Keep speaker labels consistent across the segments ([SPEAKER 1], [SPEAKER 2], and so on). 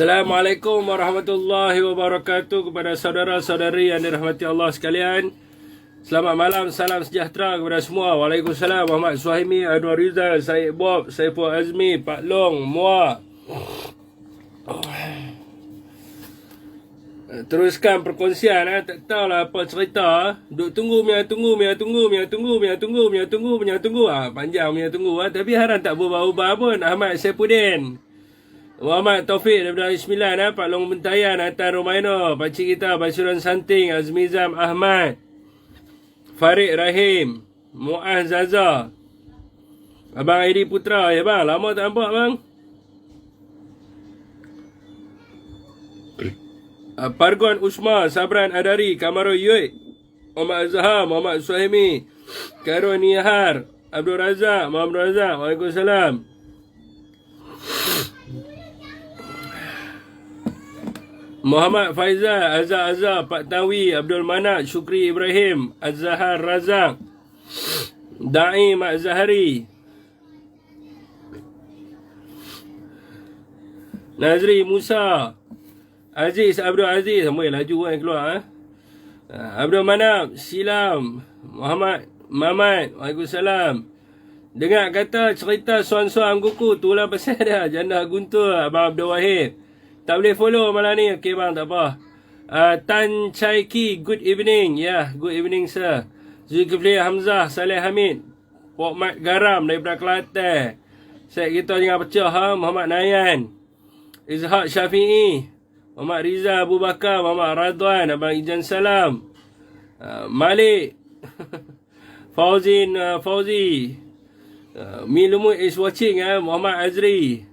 [SPEAKER 1] Assalamualaikum warahmatullahi wabarakatuh kepada saudara-saudari yang dirahmati Allah sekalian. Selamat malam, salam sejahtera kepada semua. Waalaikumsalam. Muhammad Suhaimi, Anwar Rizal, Syed Bob, Saiful Azmi, Pak Long, Muar. Teruskan perkongsian. Tak tahulah apa cerita. Duk tunggu. Panjang punya tunggu. Tapi harap tak berubah-ubah pun. Ahmad Saifuddin, Muhammad Taufik daripada Sembilan, Pak Long Bentayan, Atan Romaino, pakcik kita Basuran Santing, Azmizam Ahmad, Farid Rahim, Muaz Zaza, Abang Aidi Putra. Ya bang, lama tak nampak bang. Pargon Usma, Sabran Adari, Kamaro Yui, Muhammad Azhar, Muhammad Suhaimi, Khairul Nihar, Abdul Razak, Muhammad Razak. Waalaikumsalam. Muhammad Faizal, Azhar, Pak Tawi, Abdul Manat, Syukri Ibrahim, Az-Zahar Razak, Da'i Mak Zahari, Nazri Musa, Aziz Abdul Aziz. Sampai laju kan keluar. Abdul Manap, Silam, Muhammad Mamat. Waalaikumsalam. Dengar kata cerita suan-suan Guku, itulah pasal dia Janda Guntur, Abang Abdul Wahid. Tak boleh follow malam ni. Okey bang, tak apa. Tan Chai Ki, good evening. Ya, good evening sir. Zulkifli Hamzah, Saleh Hamid, Pok Mat Garam daripada Kelantan. Set kita jangan pecah. Muhammad Nayan, Izhaq Syafi'i, Muhammad Riza Abu Bakar, Muhammad Radwan, Abang Ijan Salam, Malik Fauzin Fauzi, Milumu is watching. Muhammad Azri,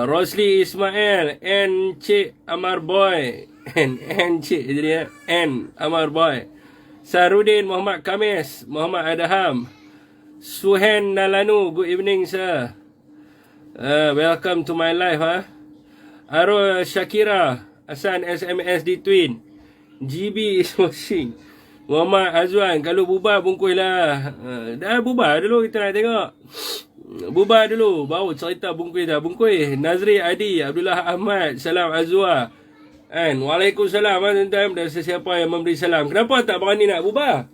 [SPEAKER 1] Rosli Ismail, N. Cik Amar Boy, N. Cik jadi N. Amar Boy, Sarudin Muhammad Kamis, Muhammad Adham, Suhen Nalanu, good evening sir. Welcome to my life. Arul Shakira, Hasan SMS di Twin, GB is watching, Muhammad Azwan. Kalau bubar bungkus lah. Dah bubar dulu, kita nak tengok. Bubar dulu, baru cerita bungkus dah. Bungkus Nazri Adi, Abdullah Ahmad, Salam Azwa, Waalaikumsalam. Tuan-tuan dari sesiapa yang memberi salam. Kenapa tak berani nak bubar?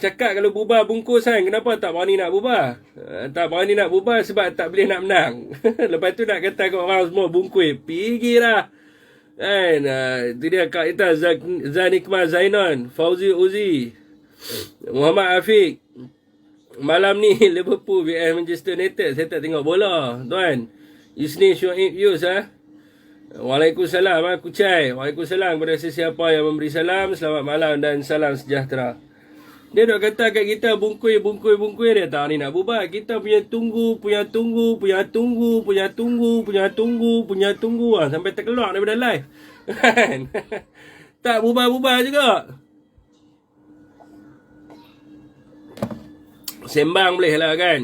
[SPEAKER 1] Cakap kalau bubar bungkus kenapa tak berani nak bubar? Tak berani nak bubar sebab tak boleh nak menang. Lepas tu nak kata kat orang semua bungkus. Pergilah. Itu dia Kak Ita, Zanikmah Zainon, Fauzi Uzi, Muhammad Afiq. Malam ni Liverpool vs Manchester United. Saya tak tengok bola tuan. Isni Syuib Yus. Waalaikumsalam Kucai. Waalaikumsalam kepada sesiapa yang memberi salam. Selamat malam dan salam sejahtera. Dia nak kata kat kita bungkus. Dia tak ni nak bubar. Kita punya tunggu. Sampai terkeluar daripada live. Tak bubar juga. Sembang boleh lah kan.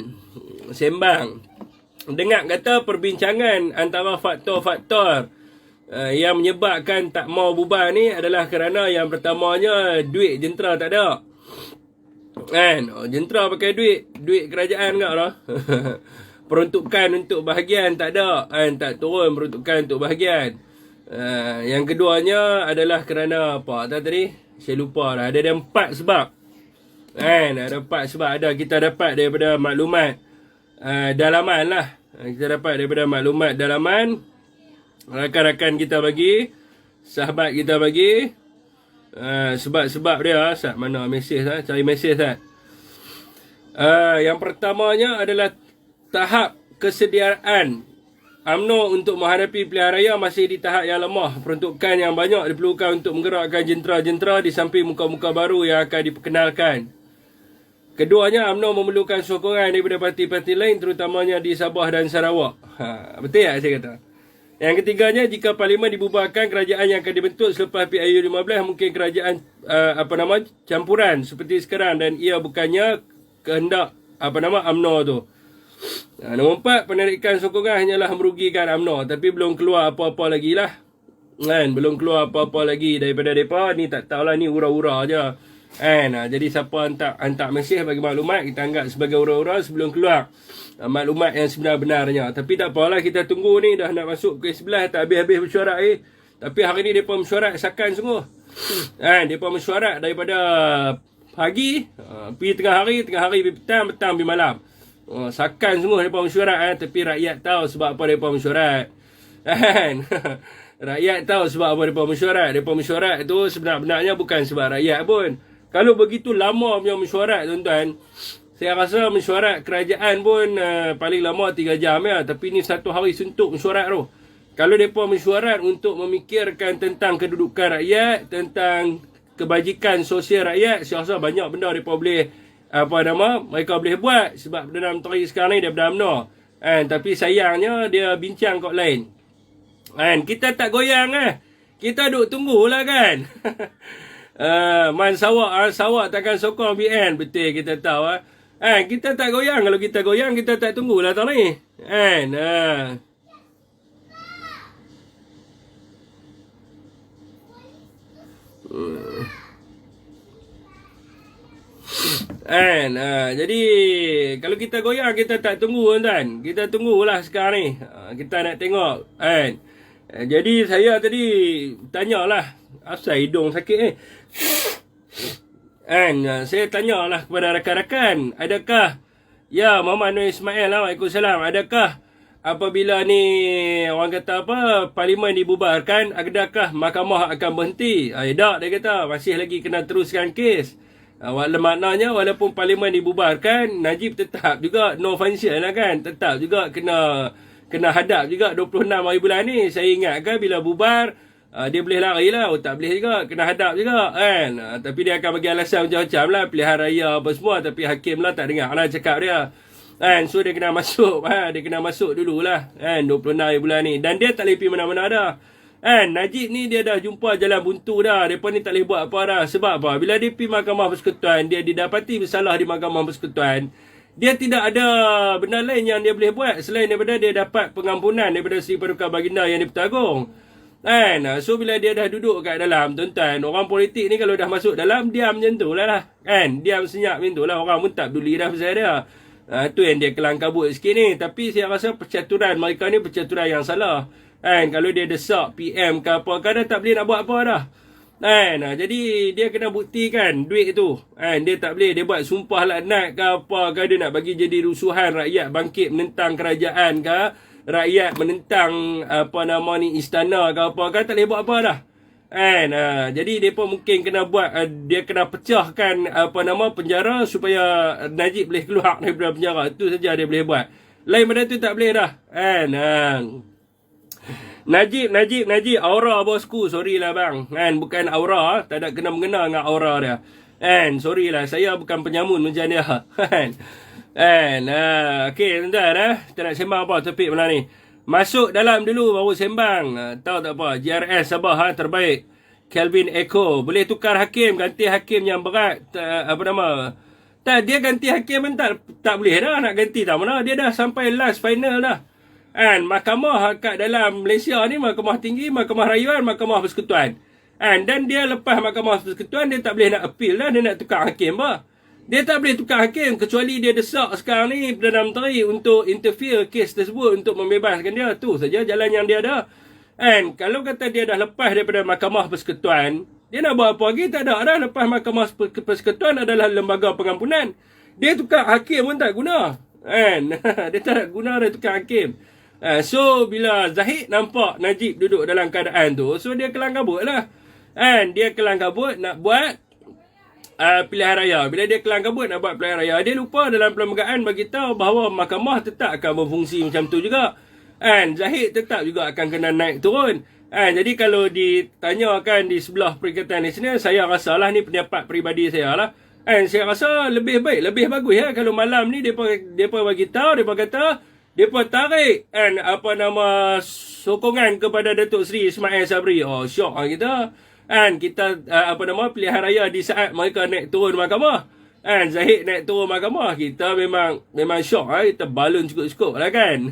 [SPEAKER 1] Sembang. Dengar kata perbincangan antara faktor-faktor yang menyebabkan tak mau bubar ni adalah kerana yang pertamanya duit jentera tak ada. Jentera pakai duit kerajaan enggak lah. Peruntukan untuk bahagian tak ada. Tak turun peruntukan untuk bahagian. Yang keduanya adalah kerana apa tadi? Saya lupa lah. Ada 4 sebab. Ada 4 sebab. Kita dapat daripada maklumat dalaman lah. Kita dapat daripada maklumat dalaman. Rakan-rakan kita bagi, sahabat kita bagi. Sebab-sebab dia. Mana mesej lah? Cari mesej lah. Yang pertamanya adalah tahap kesediaan UMNO untuk menghadapi pilihan raya masih di tahap yang lemah. Peruntukan yang banyak diperlukan untuk menggerakkan jentera-jentera di samping muka-muka baru yang akan diperkenalkan. Keduanya, UMNO memerlukan sokongan daripada parti-parti lain terutamanya di Sabah dan Sarawak. Betul tak saya kata? Yang ketiganya, jika parlimen dibubarkan, kerajaan yang akan dibentuk selepas PIU15 mungkin kerajaan campuran seperti sekarang dan ia bukannya kehendak UMNO tu. Nombor 4, penarikan sokongan hanyalah merugikan UMNO, tapi belum keluar apa-apa lagi lah. Belum keluar apa-apa lagi daripada mereka. Ni tak tahulah, ni ura-ura je. Jadi siapa hantar mesej bagi maklumat, kita anggap sebagai orang-orang sebelum keluar maklumat yang sebenar-benarnya. Tapi tak apalah, kita tunggu ni, dah nak masuk ke 11, tak habis-habis mesyuarat Tapi hari ni mereka mesyuarat sakan sungguh. Mereka mesyuarat daripada pagi, pergi tengah hari pergi petang, pergi malam. Sakan sungguh mereka mesyuarat. Tapi rakyat tahu sebab apa mereka mesyuarat. Rakyat tahu sebab apa mereka mesyuarat. Mereka mesyuarat tu sebenar-benarnya bukan sebab rakyat pun. Kalau begitu lama punya mesyuarat, tuan-tuan, saya rasa mesyuarat kerajaan pun paling lama 3 jam ya. Tapi ni 1 hari suntuk mesyuarat tu. Kalau mereka mesyuarat untuk memikirkan tentang kedudukan rakyat, tentang kebajikan sosial rakyat, saya rasa banyak benda mereka boleh mereka boleh buat. Sebab Perdana Menteri sekarang ni daripada UMNO. Tapi sayangnya dia bincang kot lain. Kita tak goyang kita duduk tunggulah kan. Man sawak takkan sokong BN, betul kita tahu kita tak goyang. Kalau kita goyang, kita tak tunggulah tahun ni jadi kalau kita goyang, kita tak tunggu, tuan. Kita tunggulah sekarang ni. Kita nak tengok jadi saya tadi tanyalah, asal hidung sakit saya tanyalah kepada rakan-rakan, adakah Muhammad Nur Ismail, Waalaikumsalam, adakah apabila ni orang kata parlimen dibubarkan, adakah mahkamah akan berhenti? Tak, dia kata masih lagi kena teruskan kes. Maknanya walaupun parlimen dibubarkan, Najib tetap juga no function kan, tetap juga kena hadap juga 26 hari bulan ni. Saya ingatkan bila bubar dia boleh lari lah, tak boleh juga, kena hadap juga tapi dia akan bagi alasan macam-macam lah, pilihan raya apa semua. Tapi hakim lah tak dengar lah cakap dia so dia kena masuk dia kena masuk dululah 26 hari bulan ni. Dan dia tak boleh pergi mana-mana dah Najib ni dia dah jumpa jalan buntu dah. Mereka ni tak boleh buat apa dah. Sebab apa? Bila dia pergi Mahkamah Persekutuan, dia didapati bersalah di Mahkamah Persekutuan, dia tidak ada benda lain yang dia boleh buat selain daripada dia dapat pengampunan daripada Seri Paduka Baginda Yang di-Pertuan Agong. So bila dia dah duduk kat dalam, tuan-tuan, orang politik ni kalau dah masuk dalam, diam macam tu lah diam senyap macam tu lah. Orang pun tak peduli dah pasal dia. Tu yang dia kelang kabut sikit ni. Tapi saya rasa percaturan mereka ni percaturan yang salah. Kalau dia desak PM ke apa, kadang tak boleh nak buat apa dah. Jadi dia kena buktikan duit tu. Dia tak boleh dia buat sumpah laknat ke apa ke, dia nak bagi jadi rusuhan, rakyat bangkit menentang kerajaan ke, rakyat menentang istana ke apa ke, tak boleh buat apa dah. Jadi depa mungkin kena buat dia kena pecahkan penjara supaya Najib boleh keluar daripada penjara. Itu saja dia boleh buat. Lain benda tu tak boleh dah. Najib aura bosku, sorry lah bang. Bukan aura, tak ada kena-mengena dengan aura dia. Sorry lah, saya bukan penyamun macam dia. Okey, tuan-tuan kita nak sembang apa topik malam ni. Masuk dalam dulu baru sembang. Tahu tak apa, GRS Sabah terbaik. Kelvin Echo boleh tukar hakim, ganti hakim yang berat. Tak, dia ganti hakim pun tak boleh dah nak ganti tak mana. Dia dah sampai last final dah. Mahkamah kat dalam Malaysia ni, mahkamah tinggi, mahkamah rayuan, mahkamah persekutuan. Dan dia lepas mahkamah persekutuan, dia tak boleh nak appeal dah, dia nak tukar hakim bah. Dia tak boleh tukar hakim kecuali dia desak sekarang ni Perdana Menteri untuk interfere kes tersebut untuk membebaskan dia. Tu saja jalan yang dia ada. Kalau kata dia dah lepas daripada mahkamah persekutuan, dia nak buat apa lagi? Tak ada dah. Lepas mahkamah persekutuan adalah lembaga pengampunan. Dia tukar hakim pun tak guna. Dia tak guna dia tukar hakim. So bila Zahid nampak Najib duduk dalam keadaan tu, so dia kelang kabut lah. Dia kelang kabut nak buat pilihan raya. Bila dia kelang kabut nak buat pilihan raya, dia lupa dalam perlembagaan bagi tahu bahawa mahkamah tetap akan berfungsi macam tu juga. Zahid tetap juga akan kena naik turun. Jadi kalau ditanyakan di sebelah Perikatan Nasional, saya rasalah ni pendapat peribadi saya lah. Saya rasa lebih baik, lebih bagus kalau malam ni depa bagi tahu, depa kata depa tarik sokongan kepada Datuk Seri Ismail Sabri. Oh, syok lah kita. Kita pilihan raya di saat mereka naik turun mahkamah. Zahid naik turun mahkamah, kita memang syok lah. Kita balon cukup-cukup lah kan.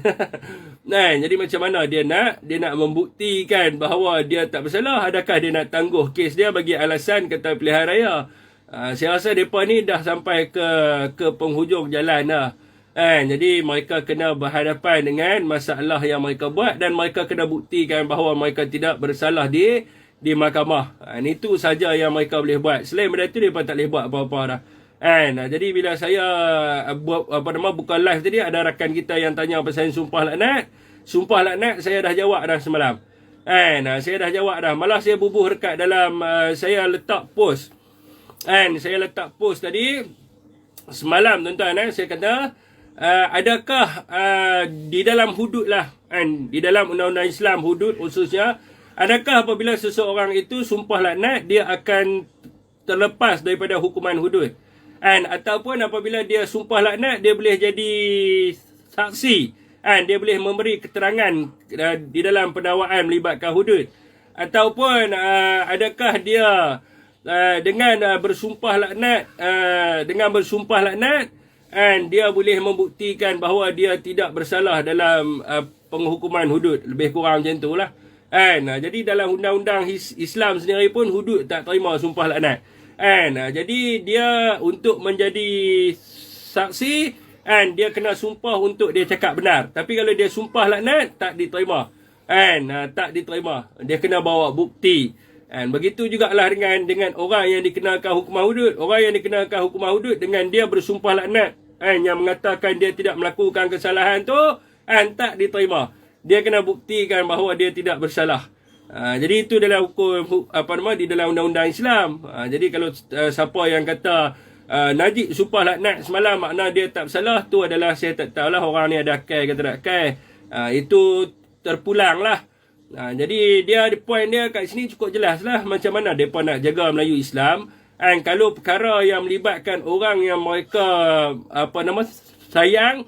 [SPEAKER 1] Jadi macam mana dia nak membuktikan bahawa dia tak bersalah? Adakah dia nak tangguh kes dia bagi alasan kata pilihan raya? Saya rasa mereka ni dah sampai ke penghujung jalan dah. Jadi mereka kena berhadapan dengan masalah yang mereka buat dan mereka kena buktikan bahawa mereka tidak bersalah di mahkamah. Itu saja yang mereka boleh buat. Selain daripada itu mereka tak boleh buat apa-apa dah. Jadi bila saya buat buka live tadi, ada rakan kita yang tanya pasal sumpah laknat. Sumpah laknat saya dah jawab dah semalam. Saya dah jawab dah. Malah saya bubuh dekat dalam saya letak post. Saya letak post tadi semalam tuan-tuan. Saya kata adakah di dalam hudud lah, di dalam undang-undang Islam hudud khususnya, adakah apabila seseorang itu sumpah laknat dia akan terlepas daripada hukuman hudud? Ataupun apabila dia sumpah laknat dia boleh jadi saksi, dia boleh memberi keterangan di dalam pendakwaan melibatkan hudud? Ataupun adakah dia dengan bersumpah laknat dia boleh membuktikan bahawa dia tidak bersalah dalam penghukuman hudud? Lebih kurang macam tu lah. Jadi dalam undang-undang Islam sendiri pun hudud tak terima sumpah laknat. Jadi dia untuk menjadi saksi, dia kena sumpah untuk dia cakap benar. Tapi kalau dia sumpah laknat, tak diterima. Tak diterima. Dia kena bawa bukti. Begitu jugalah dengan orang yang dikenakan hukuman hudud. Orang yang dikenakan hukuman hudud dengan dia bersumpah laknat, yang mengatakan dia tidak melakukan kesalahan tu, tak diterima. Dia kena buktikan bahawa dia tidak bersalah. Jadi itu dalam hukum di dalam undang-undang Islam. Jadi kalau siapa yang kata Najib sumpah laknat semalam makna dia tak bersalah, tu adalah saya tak tahulah orang ni ada akal ke tak akal. Itu terpulang lah. Jadi poin dia kat sini cukup jelas lah macam mana mereka nak jaga Melayu Islam. Kalau perkara yang melibatkan orang yang mereka sayang,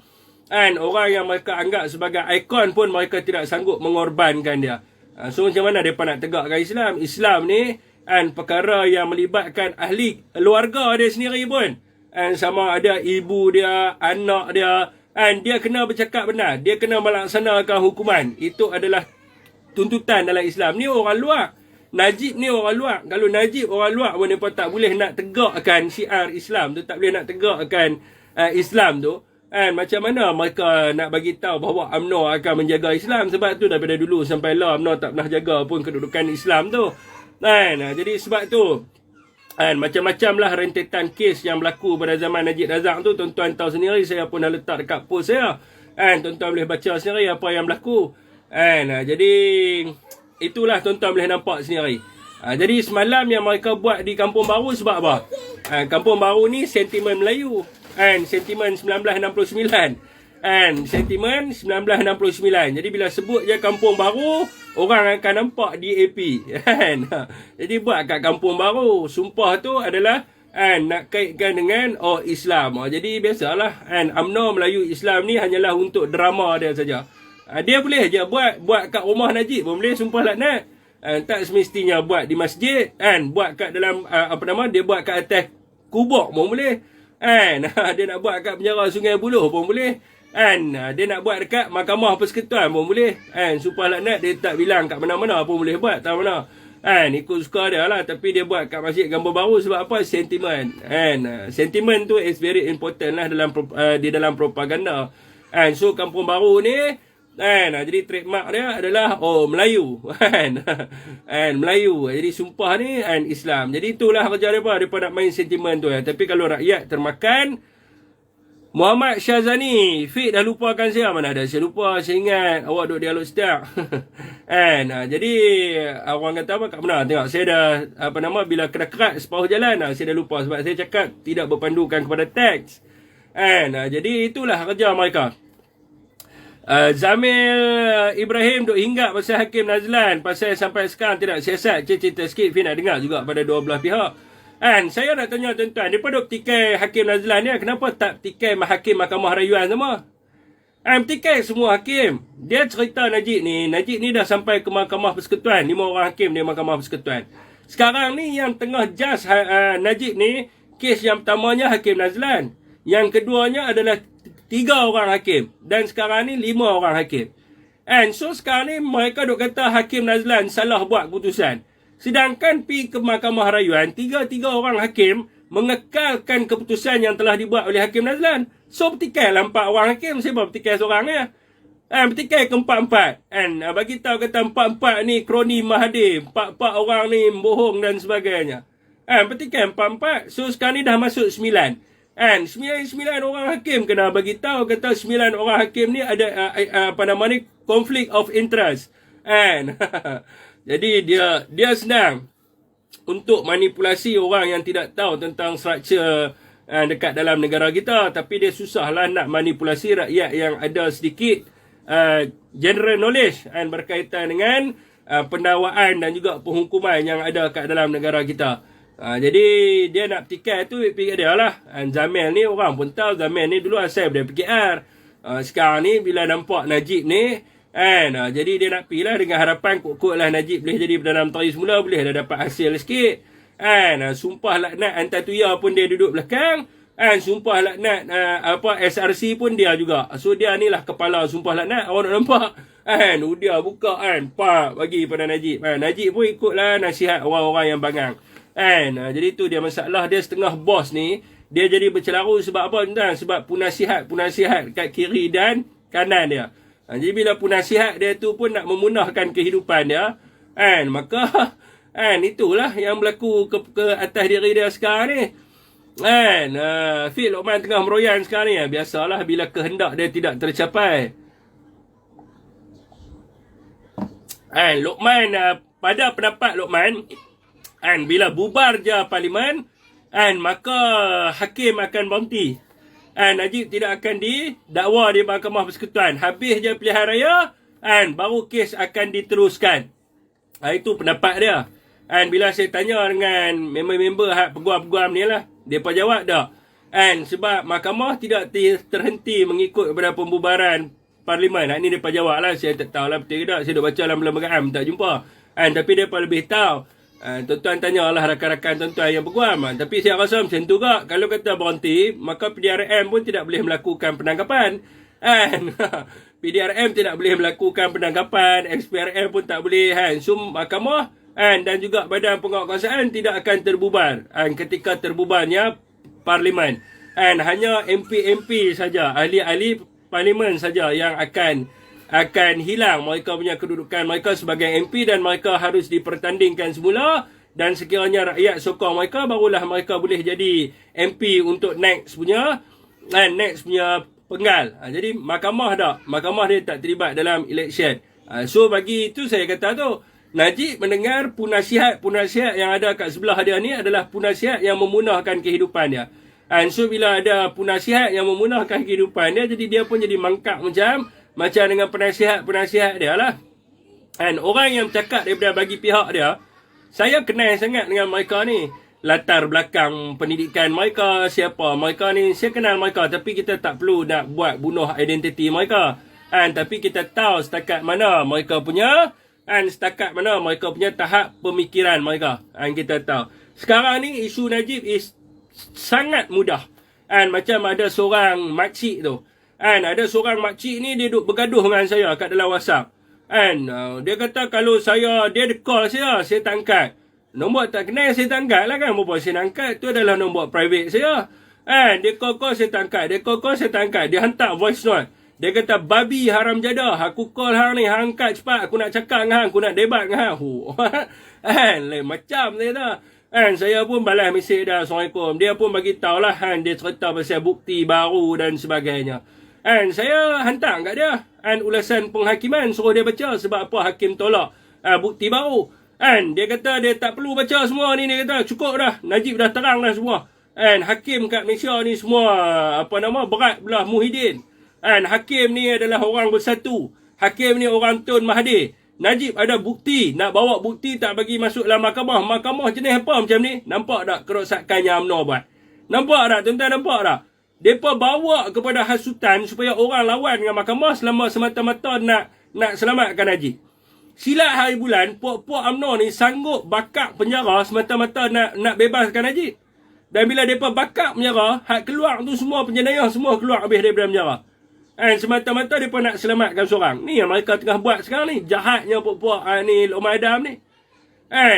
[SPEAKER 1] orang yang mereka anggap sebagai ikon pun mereka tidak sanggup mengorbankan dia. So macam mana mereka nak tegakkan Islam? Islam ni perkara yang melibatkan ahli keluarga dia sendiri pun, sama ada ibu dia, anak dia, dia kena bercakap benar, dia kena melaksanakan hukuman. Itu adalah tuntutan dalam Islam. Ni orang luar. Najib ni orang luar. Kalau Najib orang luar pun mereka tak boleh nak tegakkan syiar Islam tu, tak boleh nak tegakkan Islam tu. Macam mana mereka nak bagi tahu bahawa UMNO akan menjaga Islam? Sebab tu daripada dulu sampai lah UMNO tak pernah jaga pun kedudukan Islam tu. Jadi sebab tu macam-macam lah rentetan kes yang berlaku pada zaman Najib Razak tu. Tuan-tuan tahu sendiri, saya pun dah letak dekat post saya. Tuan-tuan boleh baca sendiri apa yang berlaku. Jadi itulah tuan-tuan boleh nampak sendiri. Jadi semalam yang mereka buat di Kampung Baru sebab apa? Kampung Baru ni sentimen Melayu. Sentimen 1969. Sentimen 1969. Jadi bila sebut je Kampung Baru, orang akan nampak DAP. Jadi buat kat Kampung Baru. Sumpah tu adalah nak kaitkan dengan Islam. Jadi biasalah UMNO Melayu Islam ni hanyalah untuk drama dia saja. Dia boleh je buat kat rumah Najib pun boleh sumpah laknat. Tak semestinya buat di masjid. Buat kat dalam dia buat kat atas kubur pun boleh. Dia nak buat kat penjara Sungai Buloh pun boleh. Dia nak buat dekat Mahkamah Persekutuan pun boleh. Sumpah laknat dia tak bilang kat mana-mana pun boleh buat. Tak mana. Ikut suka dia lah. Tapi dia buat kat Masjid Kampung Baru sebab apa? Sentimen. Sentimen tu is very important lah di dalam propaganda. So Kampung Baru ni jadi trademark dia adalah Melayu. Melayu. Jadi sumpah ni Islam. Jadi itulah kerja mereka nak main sentimen tu. Tapi kalau rakyat termakan, Muhammad Syazani, Fik dah lupakan saya. Mana ada saya lupa. Saya ingat awak duduk dialog setiap. Jadi orang kata apa kat mana? Tengok saya dah bila kerat-kerat separuh jalan, saya dah lupa sebab saya cakap tidak berpandukan kepada teks. Jadi itulah kerja mereka. Zamil Ibrahim duk hinggap pasal Hakim Nazlan, pasal sampai sekarang tidak siasat. Cerita sikit Fik nak dengar juga pada dua belah pihak. Saya nak tanya tuan-tuan, mereka duk petikai Hakim Nazlan ni, kenapa tak petikai Hakim Mahkamah Rayuan semua? Petikai semua hakim. Dia cerita Najib ni dah sampai ke Mahkamah Persekutuan. 5 orang hakim di Mahkamah Persekutuan. Sekarang ni yang tengah judge Najib ni, kes yang pertamanya Hakim Nazlan, yang keduanya adalah 3 orang hakim. Dan sekarang ni 5 orang hakim. So sekarang ni mereka duk kata Hakim Nazlan salah buat keputusan. Sedangkan pergi ke Mahkamah Rayuan, 3 orang hakim mengekalkan keputusan yang telah dibuat oleh Hakim Nazlan. So petikai lah 4 orang hakim, saya buat petikai seorang ya. Petikai ke 4-4. Bagi tahu kata 4-4 ni kroni Mahathir, 4-4 orang ni bohong dan sebagainya. Petikai 4-4. So sekarang ni dah masuk 9. 9 orang hakim kena bagi tahu kata 9 orang hakim ni ada conflict of interest. Jadi dia senang untuk manipulasi orang yang tidak tahu tentang struktur dekat dalam negara kita, tapi dia susahlah nak manipulasi rakyat yang ada sedikit general knowledge berkaitan dengan pendakwaan dan juga penghukuman yang ada kat dalam negara kita. Jadi dia nak petikai tu fikir dia lah. Zamel ni orang pun tahu Zamel ni dulu asal dari PKR. Sekarang ni bila nampak Najib ni jadi dia nak pergi lah dengan harapan kot-kot lah Najib boleh jadi Perdana Menteri semula, boleh dah dapat hasil sikit. Sumpah laknat Antatuya pun dia duduk belakang. Sumpah laknat SRC pun dia juga. So dia ni lah kepala sumpah laknat. Awak nak nampak dia buka pak bagi pada Najib. Najib pun ikutlah nasihat orang-orang yang bangang. Jadi tu dia masalah dia setengah bos ni. Dia jadi bercelaru sebab apa tuan? Sebab punasihat kat kiri dan kanan dia. Jadi bila punasihat dia tu pun nak memunahkan kehidupan dia, maka itulah yang berlaku ke atas diri dia sekarang ni. Fik Luqman tengah meroyan sekarang ni. Biasalah bila kehendak dia tidak tercapai. Luqman, pada pendapat Luqman, bila bubar je parlimen, maka hakim akan berhenti. Najib tidak akan didakwa di Mahkamah Persekutuan. Habis je pilihan raya, baru kes akan diteruskan. Itu pendapat dia. Bila saya tanya dengan member-member peguam-peguam ni lah, mereka jawab tak. Sebab mahkamah tidak terhenti mengikut kepada pembubaran parlimen. Ini mereka jawab lah. Saya tak tahu lah betul ke tak. Saya dah baca dalam lembaga tak jumpa. Tapi mereka lebih tahu. Tuan-tuan tanyalah rakan-rakan tuan-tuan yang peguam. Tapi saya rasa macam tu kak. Kalau kata berhenti, maka PDRM pun tidak boleh melakukan penangkapan. PDRM tidak boleh melakukan penangkapan. XPRM pun tak boleh. So mahkamah dan juga badan penguatkuasaan tidak akan terbubar ketika terbubarnya parlimen. Hanya MP-MP saja, ahli-ahli parlimen saja yang akan hilang mereka punya kedudukan mereka sebagai MP, dan mereka harus dipertandingkan semula, dan sekiranya rakyat sokong mereka, barulah mereka boleh jadi MP untuk next punya penggal. Jadi mahkamah dia tak terlibat dalam election. So bagi itu saya kata tu, Najib mendengar punasihat yang ada kat sebelah dia ni adalah punasihat yang memunahkan kehidupan dia. So bila ada punasihat yang memunahkan kehidupan dia, jadi dia pun jadi mangkak macam dengan penasihat dia lah. Orang yang bercakap daripada bagi pihak dia, saya kenal sangat dengan mereka ni. Latar belakang pendidikan mereka, siapa mereka ni, saya kenal mereka. Tapi kita tak perlu nak bunuh identiti mereka. Tapi kita tahu setakat mana mereka punya tahap pemikiran mereka. Kita tahu. Sekarang ni isu Najib is sangat mudah. Macam ada seorang makcik tu. Ada seorang makcik ni dia duduk bergaduh dengan saya kat dalam WhatsApp. Dia kata kalau dia call saya tak angkat. Nombor tak kenal saya tak angkat lah kan. Berapa saya nak angkat, tu adalah nombor private saya. Dia call saya tak angkat. Dia hantar voice note. Dia kata babi haram jadah. Aku call hang ni, hang angkat cepat. Aku nak cakap dengan hang, aku nak debat dengan hang. Lain macam saya dah. Saya pun balas mesej dah, Assalamualaikum. Dia pun bagi tahulah dia cerita pasal bukti baru dan sebagainya. Saya hantar kat dia ulasan penghakiman, suruh dia baca sebab apa hakim tolak bukti baru. Dia kata dia tak perlu baca semua ni. Dia kata cukup dah, Najib dah terang dah semua. Hakim kat Malaysia ni semua berat belah Muhyiddin. Hakim ni adalah orang bersatu. Hakim ni orang Tun Mahathir. Najib ada bukti, nak bawa bukti tak bagi masuk dalam mahkamah. Mahkamah jenis apa macam ni? Nampak tak kerosakan yang UMNO buat? Nampak tak tuan-tuan, nampak tak? Mereka bawa kepada hasutan supaya orang lawan dengan mahkamah semata-mata nak selamatkan Najib. Silat hari bulan, puak-puak UMNO ni sanggup bakar penjara semata-mata nak bebaskan Najib. Dan bila mereka bakar penjara, hak keluar tu semua penjenayah semua keluar habis daripada penjara. Semata-mata mereka nak selamatkan seorang. Ni yang mereka tengah buat sekarang ni. Jahatnya puak-puak ni Luqman Adam ni.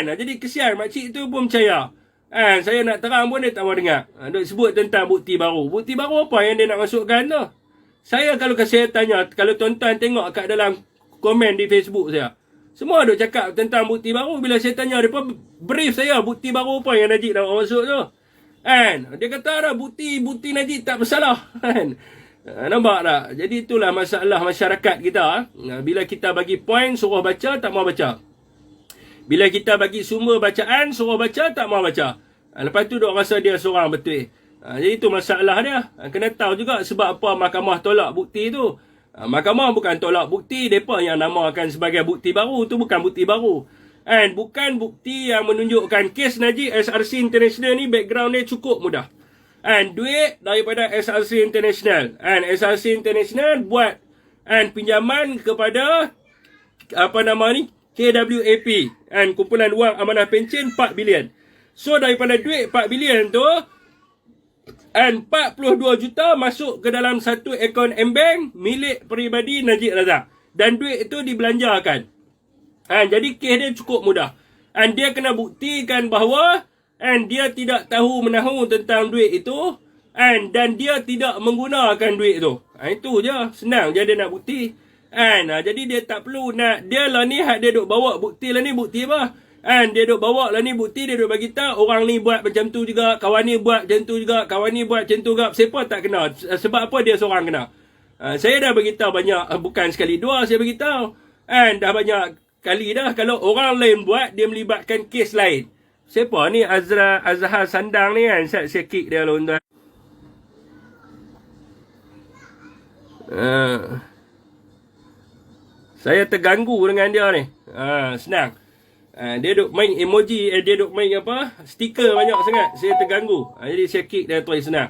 [SPEAKER 1] Jadi kesian makcik tu pun percaya. Saya nak terang pun dia tak mau dengar. Duk sebut tentang bukti baru. Bukti baru apa yang dia nak masukkan tu? Saya kalau saya tanya, kalau tuan-tuan tengok kat dalam komen di Facebook saya, semua duk cakap tentang bukti baru. Bila saya tanya, dia pun brief saya bukti baru apa yang Najib nak masuk tu. Dia kata dah bukti Najib tak bersalah. Nampak tak? Jadi itulah masalah masyarakat kita. Bila kita bagi point, suruh baca, tak mau baca. Bila kita bagi sumber bacaan, suruh baca, tak mau baca. Lepas tu duk rasa dia seorang betul. Jadi itu masalah dia. Kena tahu juga sebab apa mahkamah tolak bukti tu. Mahkamah bukan tolak bukti, mereka yang namakan sebagai bukti baru. Itu bukan bukti baru. Bukan bukti yang menunjukkan kes Najib. SRC International ni background dia cukup mudah. Duit daripada SRC International. SRC International buat pinjaman kepada KWAP. Kumpulan wang amanah pencen 4 bilion. So daripada duit 4 bilion tu, 42 juta masuk ke dalam satu akaun M-Bank milik peribadi Najib Razak. Dan duit itu dibelanjakan. Jadi kes dia cukup mudah. Dia kena buktikan bahawa dia tidak tahu menahu tentang duit itu. Dan dia tidak menggunakan duit itu. Itu je. Senang je dia nak bukti. Jadi dia tak perlu nak. Dia lah ni dia duk bawa bukti lah ni. Bukti apa? Dia duk bawa lah ni bukti. Dia duk bagi tahu orang ni buat macam tu juga. Kawan ni buat macam tu juga. Kawan ni buat macam tu juga. Siapa tak kena? Sebab apa dia seorang kena? Saya dah beritahu banyak. Bukan sekali dua saya beritahu. Dah banyak kali dah. Kalau orang lain buat, dia melibatkan kes lain. Siapa ni? Azhar Sandang ni kan? Saya kick dia lah tuan. Saya terganggu dengan dia ni. Senang. Dia duk main emoji, dia duk main stiker banyak sangat. Saya terganggu. Jadi saya kick dia terus senang.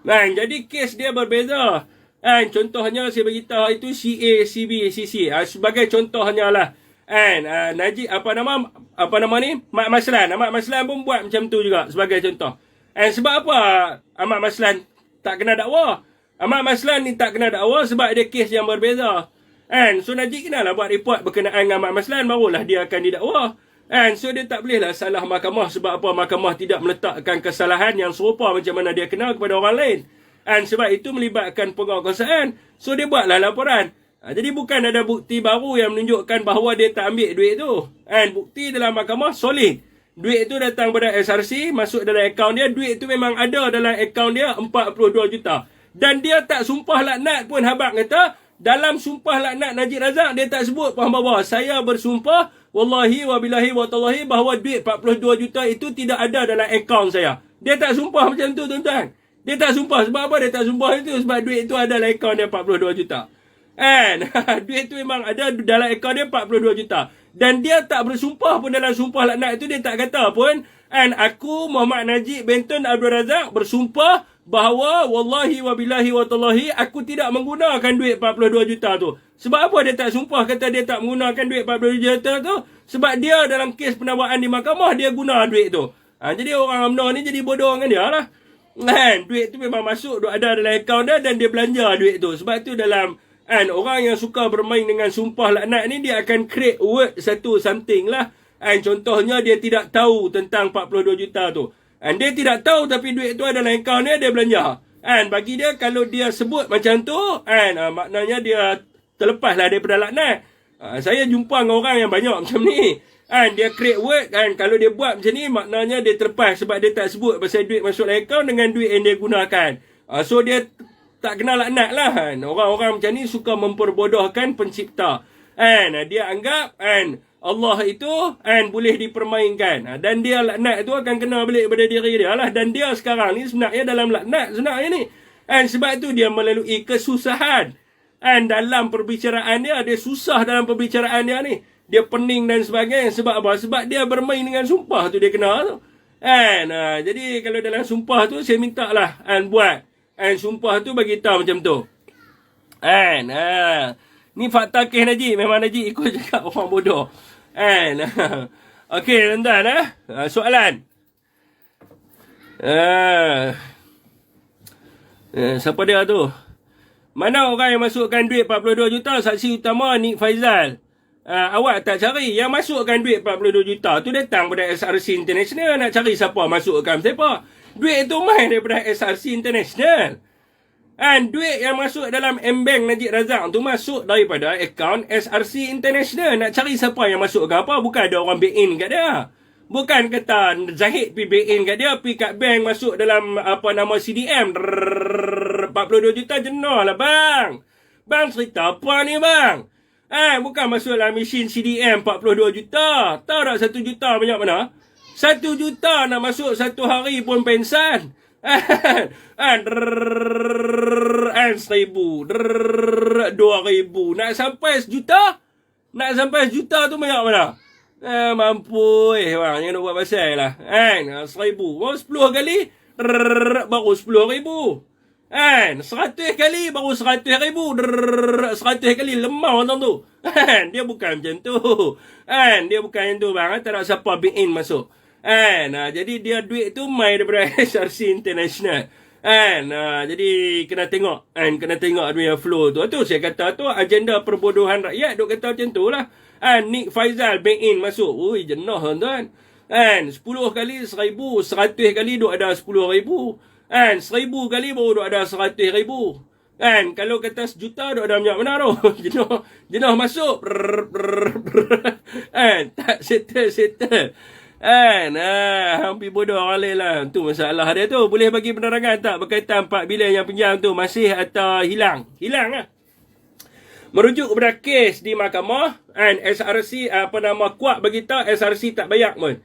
[SPEAKER 1] Jadi kes dia berbeza. Contohnya saya beritahu itu CA, CB, CC. Sebagai contohnya lah. Najib apa nama ni? Mak Maslan. Mak Maslan pun buat macam tu juga sebagai contoh. Sebab apa Ahmad Maslan tak kena dakwa? Ahmad Maslan ni tak kena dakwa sebab dia kes yang berbeza. So Najib kenalah buat report berkenaan dengan Ahmad Maslan, barulah dia akan didakwa. So dia tak bolehlah salah mahkamah. Sebab apa? Mahkamah tidak meletakkan kesalahan yang serupa macam mana dia kena kepada orang lain. Sebab itu melibatkan penguatkuasaan. So dia buatlah laporan. Jadi bukan ada bukti baru yang menunjukkan bahawa dia tak ambil duit tu. Bukti dalam mahkamah solid. Duit tu datang pada SRC, masuk dalam akaun dia. Duit tu memang ada dalam akaun dia 42 juta. Dan dia tak sumpah laknat pun. Habang kata, dalam sumpah laknat Najib Razak, dia tak sebut pun bahawa saya bersumpah, wallahi wabillahi watallahi, bahawa duit 42 juta itu tidak ada dalam akaun saya. Dia tak sumpah macam tu tuan-tuan. Dia tak sumpah. Sebab apa dia tak sumpah itu? Sebab duit itu ada dalam akaun dia 42 juta. Duit tu memang ada dalam akaun dia 42 juta. Dan dia tak bersumpah pun dalam sumpah laknat itu. Dia tak kata pun, aku Muhammad Najib Benton Abdul Razak bersumpah bahawa wallahi wabillahi watallahi aku tidak menggunakan duit 42 juta tu. Sebab apa dia tak sumpah kata dia tak menggunakan duit 42 juta tu? Sebab dia dalam kes penamaan di mahkamah dia guna duit tu. Jadi orang UMNO ni jadi bodoh dengan dia lah. Duit tu memang masuk, ada dalam akaun dia dan dia belanja duit tu. Sebab tu dalam orang yang suka bermain dengan sumpah laknat ni, dia akan create word satu something lah. Contohnya dia tidak tahu tentang 42 juta tu. Dia tidak tahu tapi duit tu ada dalam akaun dia belanja. Bagi dia kalau dia sebut macam tu, maknanya dia terlepaslah daripada laknat. Saya jumpa dengan orang yang banyak macam ni. Dia create word, kalau dia buat macam ni, maknanya dia terlepas sebab dia tak sebut pasal duit masuk dalam akaun dengan duit yang dia gunakan. So dia tak kena laknat lah. Orang-orang macam ni suka memperbodohkan pencipta. Dia anggap Allah itu boleh dipermainkan. Dan dia laknat itu akan kena balik pada diri dia lah. Dan dia sekarang ni sebenarnya dalam laknat sebenarnya ni. Sebab itu dia melalui kesusahan. Dalam perbicaraan dia susah dalam perbicaraan dia ni. Dia pening dan sebagainya. Sebab apa? Sebab dia bermain dengan sumpah tu dia kena tu. Jadi kalau dalam sumpah tu saya minta lah buat. Sumpah tu bagi tahu macam tu. Ni fakta kes Najib. Memang Najib ikut cakap orang bodoh. Okey tuan-tuan. Soalan. Siapa dia tu? Mana orang yang masukkan duit 42 juta? Saksi utama Nik Faizal. Awak tak cari. Yang masukkan duit 42 juta tu datang pada SRC International. Nak cari siapa masukkan siapa. Duit tu main daripada SRC International. Duit yang masuk dalam M-Bank Najib Razak tu masuk daripada akaun SRC International. Nak cari siapa yang masukkan apa. Bukan ada orang back-in kat dia. Bukan kata Zahid pergi back-in kat dia, pergi kat bank masuk dalam CDM 42 juta, jenuh lah bang. Bang cerita apa ni bang? Bukan masuk dalam mesin CDM 42 juta. Tahu tak 1 juta banyak mana? 1 juta nak masuk satu hari pun pensan. 1,000, 2,000, nak sampai sejuta? Nak sampai sejuta tu banyak mana? Mampu bang, jangan nak buat pasal lah. 1,000, baru 10 kali baru 10,000. 100 kali baru 100,000. 100 kali lemah orang tu. Dia bukan macam tu. Dia bukan macam tu bang. Tak nak siapa back-in masuk. Jadi dia duit tu main daripada SRC International. Jadi kena tengok. Kena tengok duit flow tu. Tu saya kata tu agenda perbodohan rakyat. Duk kata macam tu lah. Nick Faizal back-in masuk. Ui jenuh tuan. 10 kali 1,000. 100 kali duk ada 10,000. 1,000 kali baru duk ada 100,000. Kalau kata sejuta duk ada banyak mana tu. Jenuh masuk. Tak settle. Hampir bodoh orang lain lah. Tu masalah dia tu. Boleh bagi penerangan tak berkaitan 4 bilion yang pinjam tu masih atau hilang? Hilang lah. Merujuk kepada kes di mahkamah, SRC kuat bagi tahu SRC tak bayar pun.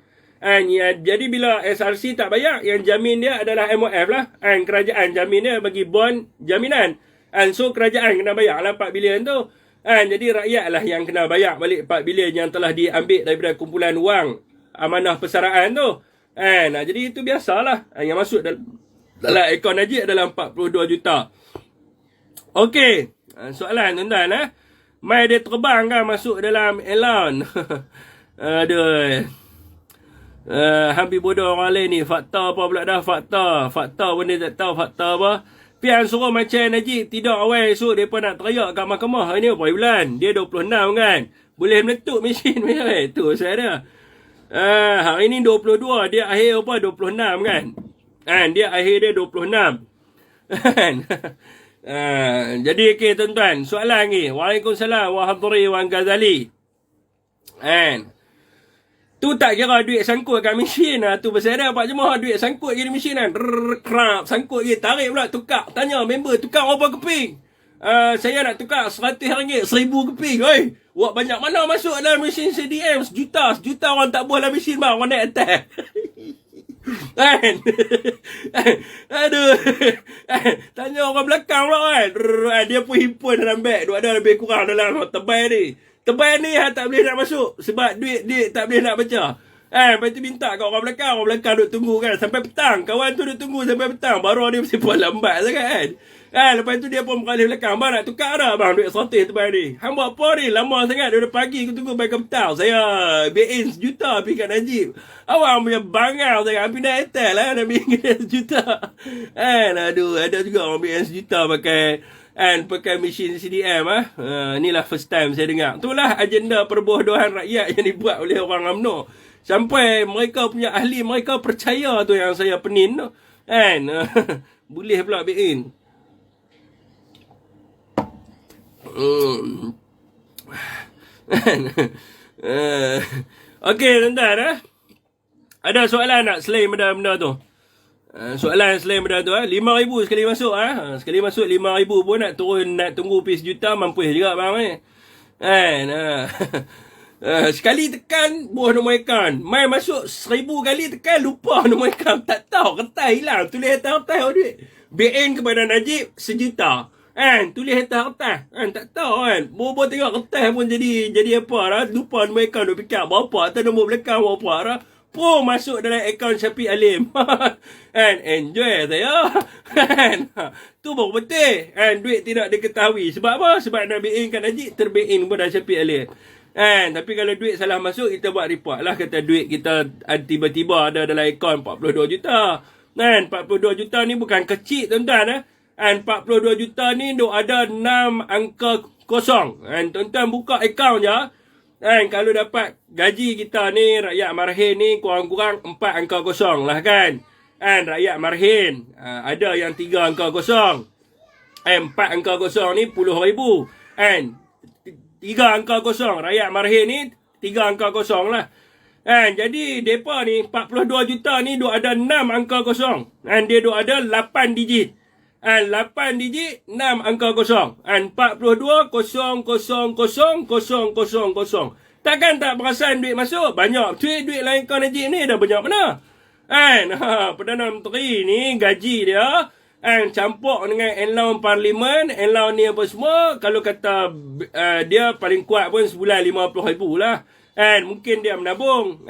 [SPEAKER 1] Jadi bila SRC tak bayar, yang jamin dia adalah MOF lah. Kerajaan jamin dia bagi bond jaminan. So kerajaan kena bayar lah 4 bilion tu. Jadi rakyat lah yang kena bayar balik 4 bilion yang telah diambil daripada kumpulan wang amanah persaraan tu. Jadi itu biasalah. Yang masuk dalam akaun Najib adalah 42 juta. Okey. Soalan tuan-tuan. Mai dia terbang kan masuk dalam allowance. Aduh. Hampir bodoh orang lain ni. Fakta apa pula dah fakta. Fakta pun dia tak tahu fakta apa. Pian suruh macam Najib tidak awal esok mereka nak teriak kat mahkamah. Ini berapa bulan? Dia 26 kan. Boleh meletup mesin. Tu saya ada. Hari ni 22. Dia akhir apa 26 kan. Dia akhir dia 26. Jadi okey tuan-tuan. Soalan ni. Waalaikumsalam warahmatullahi wabarakatuh. Tu tak kira duit sangkut kat mesin lah. Tu pasal ada Pak Jemaah duit sangkut je di mesin kan. Krap, sangkut je. Tarik pula tukar. Tanya member tukar berapa keping. Saya nak tukar RM100, 1,000 keping. Oi, wak banyak mana masuk dalam mesin CDM? Sejuta orang tak boleh dalam mesin bang. Orang naik atas. Aduh. Tanya orang belakang pula kan. Dia pun himpun dalam beg. Dia ada lebih kurang dalam tebal ni. Tebal ni tak boleh nak masuk. Sebab duit tak boleh nak baca. Lepas tu minta kat orang belakang. Orang belakang duk tunggu kan. Sampai petang. Kawan tu duk tunggu sampai petang. Baru dia mesti buat lambat sangat kan. Lepas tu dia pun beralih belakang. Bang nak tukar dah bang. Duit 100 tebal ni. Hang buat apa ni? Lama sangat. Dia pagi aku tunggu sampai ke petang. Saya BN sejuta pergi kat Najib. Awak punya bangal sangat. Hampir nak etal lah. Nak BN sejuta. Aduh. Ada juga orang BN sejuta pakai mesin CDM. Inilah first time saya dengar. Itulah agenda perbodohan rakyat yang dibuat oleh orang UMNO. Sampai mereka punya ahli mereka percaya tu yang saya penin tu. Boleh pula BN. Okey tuan-tuan. Ada soalan tak selain benda-benda tu? Soalan selain benda tu 5,000 sekali masuk sekali masuk 5,000 pun nak turun nak tunggu pergi sejuta mampu juga bang sekali tekan buah nombor akaun. Mai masuk 1,000 kali tekan lupa nombor akaun. Tak tahu kertas hilang. Tulis atas kertas duit. BN kepada Najib sejuta. Tulis atas kertas. Tak tahu kan. Bawa tengok kertas pun jadi apa dah. Lupa nombor akaun duk fikir berapa atau nombor belakang berapa dah. Masuk dalam akaun Syafiq Alim. Enjoy saya. Tu baru betul. Duit tidak diketahui. Sebab apa? Sebab nak BN kan Najib ter-BN pada Syafiq Alim. Tapi kalau duit salah masuk, kita buat report lah. Kata duit kita tiba-tiba ada dalam akaun 42 juta. 42 juta ni bukan kecil tuan-tuan. 42 juta ni duk ada 6 angka kosong. Tuan-tuan buka akaun je. Kan kalau dapat gaji kita ni rakyat marhin ni kurang-kurang 4 angka kosong lah kan. Kan rakyat marhin ada yang 3 angka kosong. 4 angka kosong ni puluh ribu. Kan 3 angka kosong rakyat marhin ni 3 angka kosong lah. Kan jadi depa ni 42 juta ni duk ada 6 angka kosong. Kan dia duk ada 8 digit. 8 digit 6 angka kosong. 42 kosong kosong kosong kosong kosong kosong. Takkan tak perasan duit masuk? Banyak duit lain kau Najib ni dah banyak mana? Perdana Menteri ni gaji dia campur dengan allowance parlimen, allowance ni apa semua. Kalau kata dia paling kuat pun sebulan 50,000 lah. Mungkin dia menabung.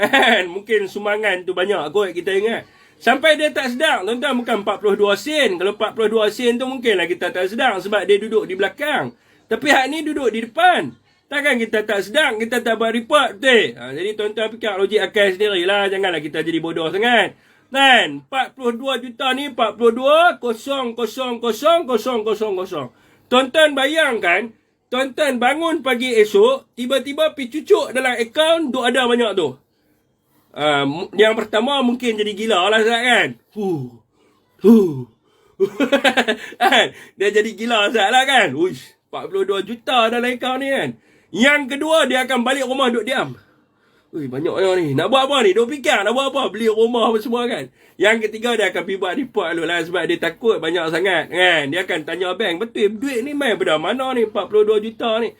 [SPEAKER 1] Mungkin sumbangan tu banyak kot kita ingat. Sampai dia tak sedang, tuan-tuan, bukan 42 sen. Kalau 42 sen tu mungkinlah kita tak sedang sebab dia duduk di belakang. Tapi hak ni duduk di depan. Takkan kita tak sedang, kita tak buat report betul. Jadi tuan-tuan fikir logik akal sendirilah. Janganlah kita jadi bodoh sangat. Kan? 42 juta ni 42 kosong kosong kosong kosong kosong kosong. Tuan-tuan bayangkan, tuan-tuan bangun pagi esok, tiba-tiba pergi cucuk dalam akaun, duk ada banyak tu. Yang pertama mungkin jadi gila lah Zat kan. Dia jadi gila Zat lah kan. 42 juta dalam akaun ni kan. Yang kedua dia akan balik rumah duk diam. Banyaknya ni. Nak buat apa ni? Duk fikir nak buat apa? Beli rumah apa semua kan. Yang ketiga dia akan pergi buat report dulu lah sebab dia takut banyak sangat kan. Dia akan tanya bank, betul duit ni main pada mana ni 42 juta ni.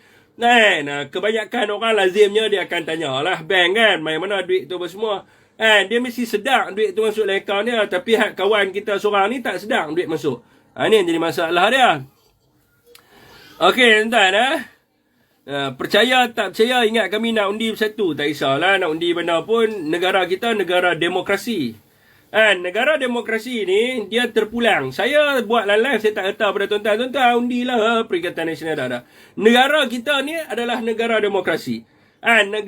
[SPEAKER 1] Kebanyakan orang lazimnya dia akan tanya lah bank kan, main mana duit tu apa semua. Dia mesti sedar duit tu masuk dalam akaun dia. Tapi hak kawan kita seorang ni tak sedar duit masuk. Ni yang jadi masalah dia. Okey tuan-tuan percaya tak percaya, ingat kami nak undi bersatu. Tak kisahlah nak undi mana pun. Negara kita negara demokrasi. Negara demokrasi ni dia terpulang. Saya buat live, saya tak kata pada tuan-tuan, tuan-tuan undilah Perikatan Nasional dah. Negara kita ni adalah negara demokrasi.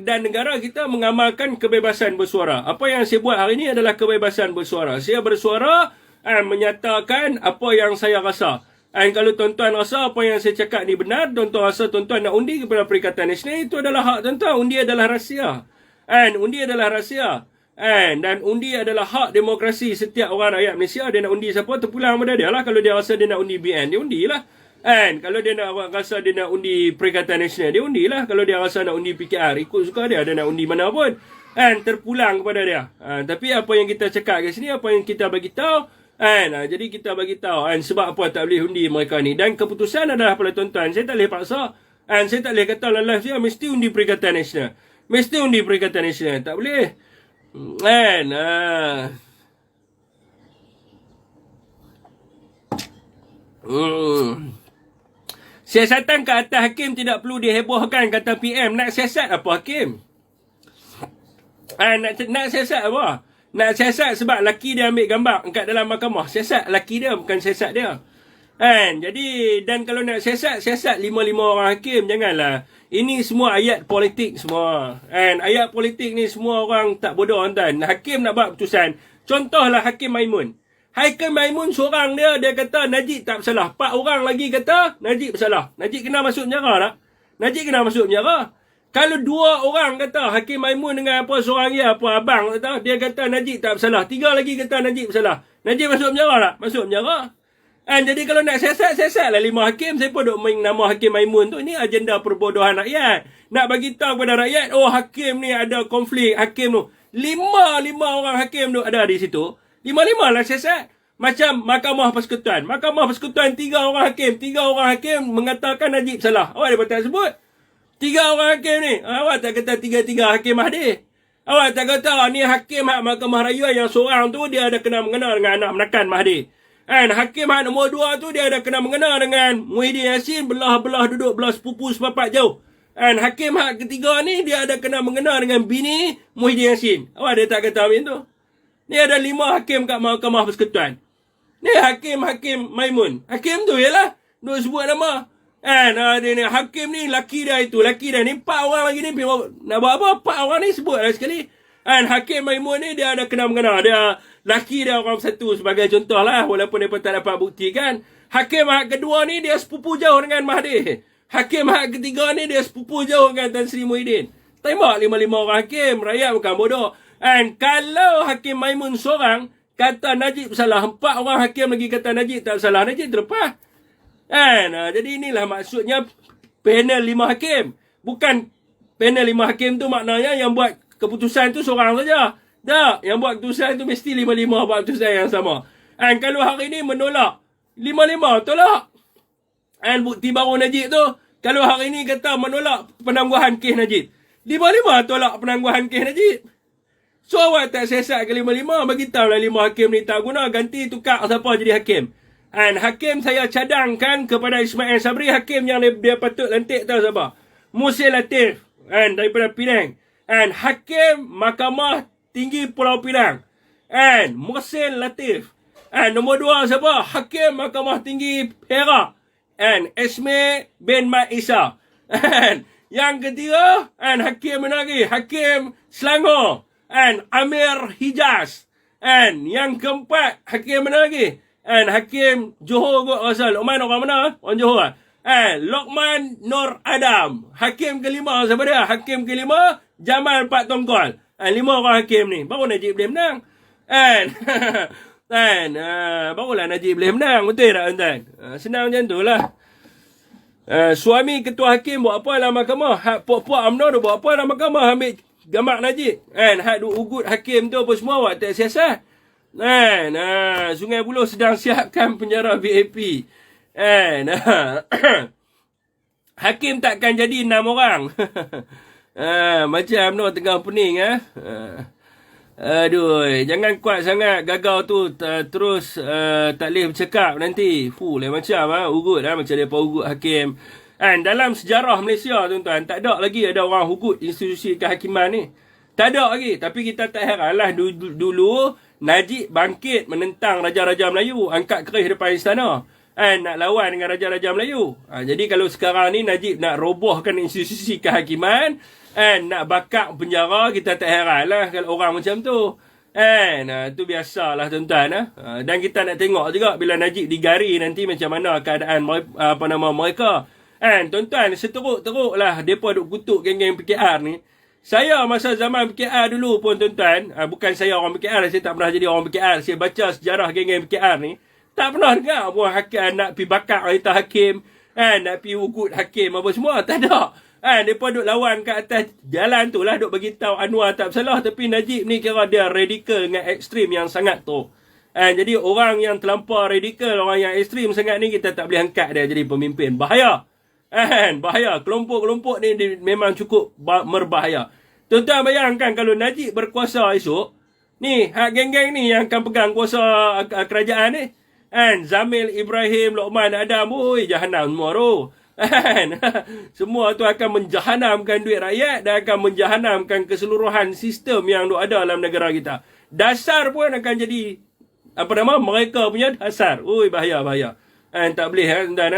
[SPEAKER 1] Dan negara kita mengamalkan kebebasan bersuara. Apa yang saya buat hari ni adalah kebebasan bersuara. Saya bersuara menyatakan apa yang saya rasa. Kalau tuan-tuan rasa apa yang saya cakap ni benar, tuan-tuan rasa tuan-tuan nak undi kepada Perikatan Nasional, itu adalah hak tuan-tuan. Undi adalah rahsia. Undi adalah rahsia. Dan undi adalah hak demokrasi setiap orang rakyat Malaysia. Dia nak undi siapa, terpulang pada dia lah. Kalau dia rasa dia nak undi BN, dia undilah. Kalau dia nak rasa dia nak undi Perikatan Nasional, dia undilah. Kalau dia rasa nak undi PKR, ikut suka dia. Dia nak undi mana pun. Terpulang kepada dia. Tapi apa yang kita cakap kat sini, apa yang kita bagi tahu, jadi kita bagi tahu sebab apa tak boleh undi mereka ni. Dan keputusan adalah pada tuan-tuan. Saya tak boleh paksa. Saya tak boleh kata dalam live dia mesti undi Perikatan Nasional. Mesti undi Perikatan Nasional. Tak boleh. Siasatan ke atas hakim tidak perlu dihebohkan, kata PM. Nak siasat apa hakim? Nak siasat apa? Nak siasat sebab laki dia ambil gambar kat dalam mahkamah. Siasat laki dia, bukan siasat dia. Jadi, dan kalau nak siasat 5 orang hakim. Janganlah. Ini semua ayat politik semua. Ayat politik ni semua orang tak bodoh tuan. Hakim nak buat keputusan. Contohlah Hakim Maimun. Hakim Maimun seorang dia kata Najib tak bersalah. 4 orang lagi kata Najib bersalah. Najib kena masuk penjara tak? Najib kena masuk penjara. Kalau 2 orang kata Hakim Maimun dengan apa seorang dia, apa abang kata, dia kata Najib tak bersalah. 3 lagi kata Najib bersalah. Najib masuk penjara tak? Masuk penjara. Jadi kalau nak siasat-siasatlah 5 hakim. Saya pun duk main nama Hakim Maimun tu. Ini agenda perbodohan rakyat. Nak bagi tahu kepada rakyat, oh hakim ni ada konflik. Hakim tu. 5 orang hakim tu ada di situ. 5 lah siasat. Macam Mahkamah Persekutuan. Mahkamah Persekutuan 3 orang hakim. 3 orang hakim mengatakan Najib salah. Awak dapat tak sebut? 3 orang hakim ni. Awak tak kata 3 hakim Mahdi. Awak tak kata ni hakim hak Mahkamah Rayuan yang seorang tu dia ada kena mengena dengan anak menekan Mahdi. Hakim hak nombor 2 tu dia ada kena mengena dengan Muhyiddin Yassin, belah-belah duduk belah sepupu sepapat jauh. Hakim hak ketiga ni dia ada kena mengena dengan bini Muhyiddin Yassin. Awak dia tak kata macam tu. Ni ada 5 hakim kat Mahkamah Persekutuan. Ni hakim Maimun. Hakim tu ialah duk sebut nama. Dia ni hakim ni laki dia itu, laki dia ni 4 orang lagi ni nak buat apa? 4 orang ni sebutlah sekali. Hakim Maimun ni dia ada kena mengena. Dia laki dia orang satu sebagai contoh lah. Walaupun dia pun tak dapat buktikan. Hakim hak kedua ni dia sepupu jauh dengan Mahdi. Hakim hak ketiga ni dia sepupu jauh dengan Tan Sri Muhyiddin. Tembak 5 orang hakim. Rakyat bukan bodoh. And kalau Hakim Maimun seorang kata Najib salah, 4 orang hakim lagi kata Najib tak salah, Najib terlepas. Kan? Jadi inilah maksudnya panel 5 hakim. Bukan panel 5 hakim tu maknanya yang buat keputusan tu seorang saja. Tak, yang buat keputusan tu mesti 5-5 buat keputusan yang sama. And kalau hari ni menolak 5-5 tolak. And bukti baru Najib tu, kalau hari ni kata menolak penangguhan kes Najib, 5-5 tolak penangguhan kes Najib. So awak tak siasat ke 5-5, bagi tahu lah 5 hakim ni tak guna, ganti tukar siapa jadi hakim. And hakim saya cadangkan kepada Ismail Sabri, hakim yang dia patut lantik tahu siapa? Musil Latif, and daripada Penang. And hakim Mahkamah Tinggi Pulau Pinang, and Musil Latif. And nombor 2 siapa? Hakim Mahkamah Tinggi Perak, and Esme bin Mat Isa. And yang ketiga, and hakim mana lagi? Hakim Selangor, and Amir Hijaz. And yang keempat, hakim mana lagi? And hakim Johor kot rasa. Luqman orang mana? Orang Johor. And Luqman Nur Adam. Hakim kelima siapa dia? Hakim kelima Jamal Pak Tongkol. And 5 orang hakim ni. Baru Najib boleh menang. And barulah Najib boleh menang. Betul tak tuan-tuan? Senang macam tu lah. Suami ketua hakim buat apa dalam mahkamah? Puak-puak UMNO tu buat apa dalam mahkamah? Ambil gambar Najib. Kan? Hak ugut hakim tu apa semua buat tak siasat. Kan? Sungai Buloh sedang siapkan penjara VIP. Kan? Hakim takkan jadi 6 orang. Macam UMNO tengah pening. Aduh, jangan kuat sangat. Gagal tu terus tak boleh bercakap nanti. Lain macam ugut macam depa ugut hakim. And dalam sejarah Malaysia tuan-tuan, tak ada lagi ada orang ugut institusi kehakiman ni. Tak ada lagi. Tapi kita tak heranlah dulu Najib bangkit menentang Raja-Raja Melayu, angkat kerih depan istana. Nak lawan dengan Raja-Raja Melayu. Jadi kalau sekarang ni Najib nak robohkan institusi kehakiman, nak bakar penjara, kita tak heranlah kalau orang macam tu. Tu biasalah tuan-tuan. Dan kita nak tengok juga bila Najib digari nanti macam mana keadaan mereka. Tuan-tuan, seteruk-teruklah mereka duk kutuk geng-geng PKR ni. Saya masa zaman PKR dulu pun tuan-tuan, bukan saya orang PKR, saya tak pernah jadi orang PKR. Saya baca sejarah geng-geng PKR ni, tak pernah dengar pun hakim nak pergi bakar kereta hakim, nak pergi ugut hakim apa semua, tak ada. Mereka duk lawan kat atas jalan tu lah, duk bagi tahu Anwar tak bersalah. Tapi Najib ni kira dia radikal dengan ekstrim yang sangat tu. Jadi orang yang terlampau radikal, orang yang ekstrim sangat ni, kita tak boleh angkat dia jadi pemimpin. Bahaya. Bahaya. Kelompok-kelompok ni memang cukup berbahaya. Tuan-tuan bayangkan kalau Najib berkuasa esok, ni hak geng-geng ni yang akan pegang kuasa kerajaan ni. Zamil, Ibrahim, Luqman, Adam, jahanam semua tu. Semua tu akan menjahanamkan duit rakyat dan akan menjahanamkan keseluruhan sistem yang ada dalam negara kita. Dasar pun akan jadi mereka punya dasar. Bahaya. Tak boleh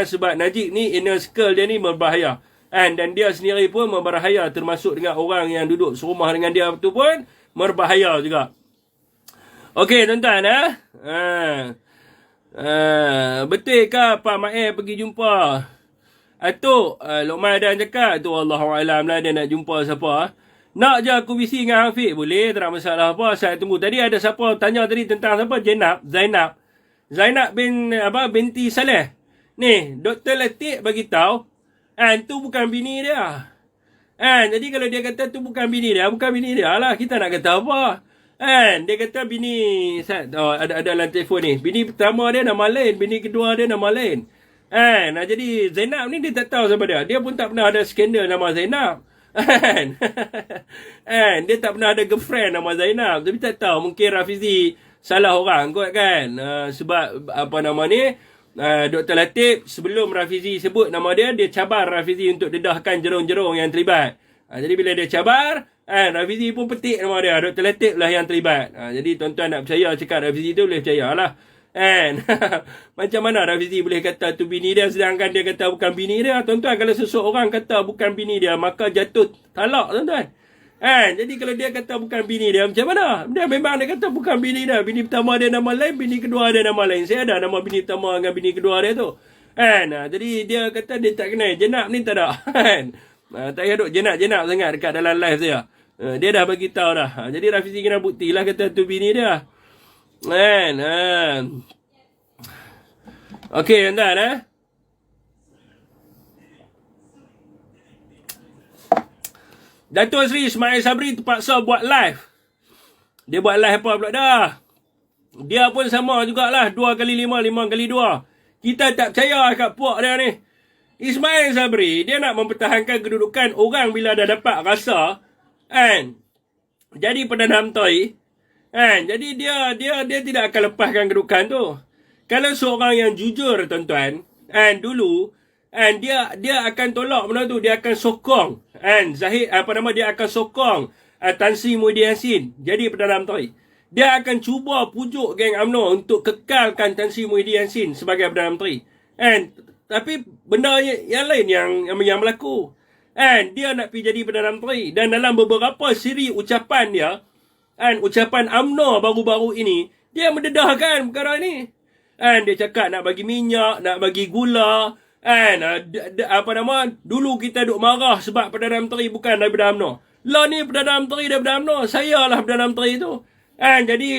[SPEAKER 1] sebab Najib ni inner circle dia ni berbahaya. Dan dia sendiri pun berbahaya, termasuk dengan orang yang duduk serumah dengan dia tu pun berbahaya juga. Okey tuan-tuan, betul ke Pak Mae pergi jumpa Atuk? Luqman Adam cakap tu Allahualam lah dia nak jumpa siapa. Nak je aku bisi dengan Hafiz, boleh, tak ada masalah apa. Saya tunggu. Tadi ada siapa tanya tadi tentang siapa? Zainab binti Saleh. Ni Dr. Latif bagi tahu tu bukan bini dia. Jadi kalau dia kata tu bukan bini dia lah, kita nak kata apa? Dia kata bini ada dalam telefon ni. Bini pertama dia nama lain, bini kedua dia nama lain. Jadi Zainab ni dia tak tahu siapa dia. Dia pun tak pernah ada skandal nama Zainab. Dia tak pernah ada girlfriend nama Zainab. Tapi tak tahu, mungkin Rafizi salah orang kot kan. Sebab Dr. Latif sebelum Rafizi sebut nama dia cabar Rafizi untuk dedahkan jerung-jerung yang terlibat. Jadi bila dia cabar, Rafizi pun petik nama dia. Dr. Latif lah yang terlibat. Jadi tuan-tuan nak percaya cakap Rafizi tu, boleh percayalah. Macam mana Rafizi boleh kata tu bini dia sedangkan dia kata bukan bini dia? Tuan-tuan, kalau seseorang kata bukan bini dia, maka jatuh talak tuan-tuan. Jadi kalau dia kata bukan bini dia, macam mana? Dia memang dia kata bukan bini dia. Bini pertama dia nama lain, bini kedua dia nama lain. Saya ada nama bini pertama dengan bini kedua dia tu. Jadi dia kata dia tak kenal. Jenab ni tak ada. Tak payah duk jenak-jenak sangat dekat dalam live dia. Dia dah bagi tahu dah. Jadi Rafizi kena buktilah kata tu bini dia. Kan? Okey, tuan-tuan. Datuk Seri Ismail Sabri terpaksa buat live. Dia buat live apa pula dah? Dia pun sama jugalah. 2x5, 5x2. Kita tak percaya kat puak dia ni. Ismail Sabri, dia nak mempertahankan kedudukan orang bila dah dapat rasa. Kan? Jadi Perdana Menteri. Kan? Jadi dia tidak akan lepaskan kedudukan tu. Kalau seorang yang jujur, tuan-tuan. Kan? Dulu. And dia akan tolak benda tu, dia akan sokong dia akan sokong Tan Sri Muhyiddin Yassin jadi Perdana Menteri. Dia akan cuba pujuk geng UMNO untuk kekalkan Tan Sri Muhyiddin Yassin sebagai Perdana Menteri. Tapi benda yang lain yang berlaku. Dia nak pergi jadi Perdana Menteri, dan dalam beberapa siri ucapan dia, ucapan UMNO baru-baru ini, dia mendedahkan perkara ini. Dia cakap nak bagi minyak, nak bagi gula. Dulu kita duk marah sebab Perdana Menteri bukan daripada UMNO. Lah ni Perdana Menteri daripada UMNO. Saya lah Perdana Menteri tu. Jadi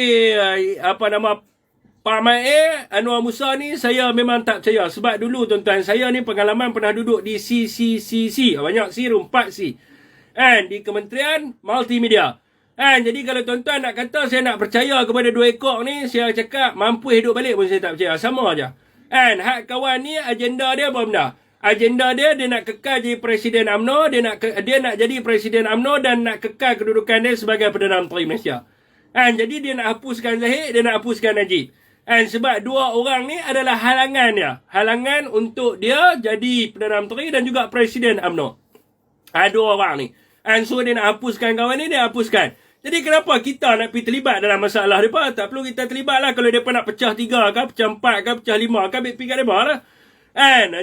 [SPEAKER 1] Pak Mae Anwar Musa ni saya memang tak percaya. Sebab dulu tuan-tuan, saya ni pengalaman pernah duduk di CCCC. Banyak C, 4 C. Di Kementerian Multimedia. Jadi kalau tuan-tuan nak kata saya nak percaya kepada dua ekor ni, saya cakap mampu hidup balik pun saya tak percaya. Sama aja. Hak kawan ni agenda dia apa benda? Agenda dia nak kekal jadi Presiden UMNO, dia nak jadi Presiden UMNO dan nak kekal kedudukan dia sebagai Perdana Menteri Malaysia. Jadi dia nak hapuskan Zahid, dia nak hapuskan Najib. Sebab dua orang ni adalah halangan dia. Halangan untuk dia jadi Perdana Menteri dan juga Presiden UMNO. Dua orang ni. So dia nak hapuskan kawan ni, dia hapuskan. Jadi kenapa kita nak pergi terlibat dalam masalah mereka? Tak perlu kita terlibat lah. Kalau mereka nak pecah 3 ke, pecah 4 ke, pecah 5 ke, pergi kat mereka lah.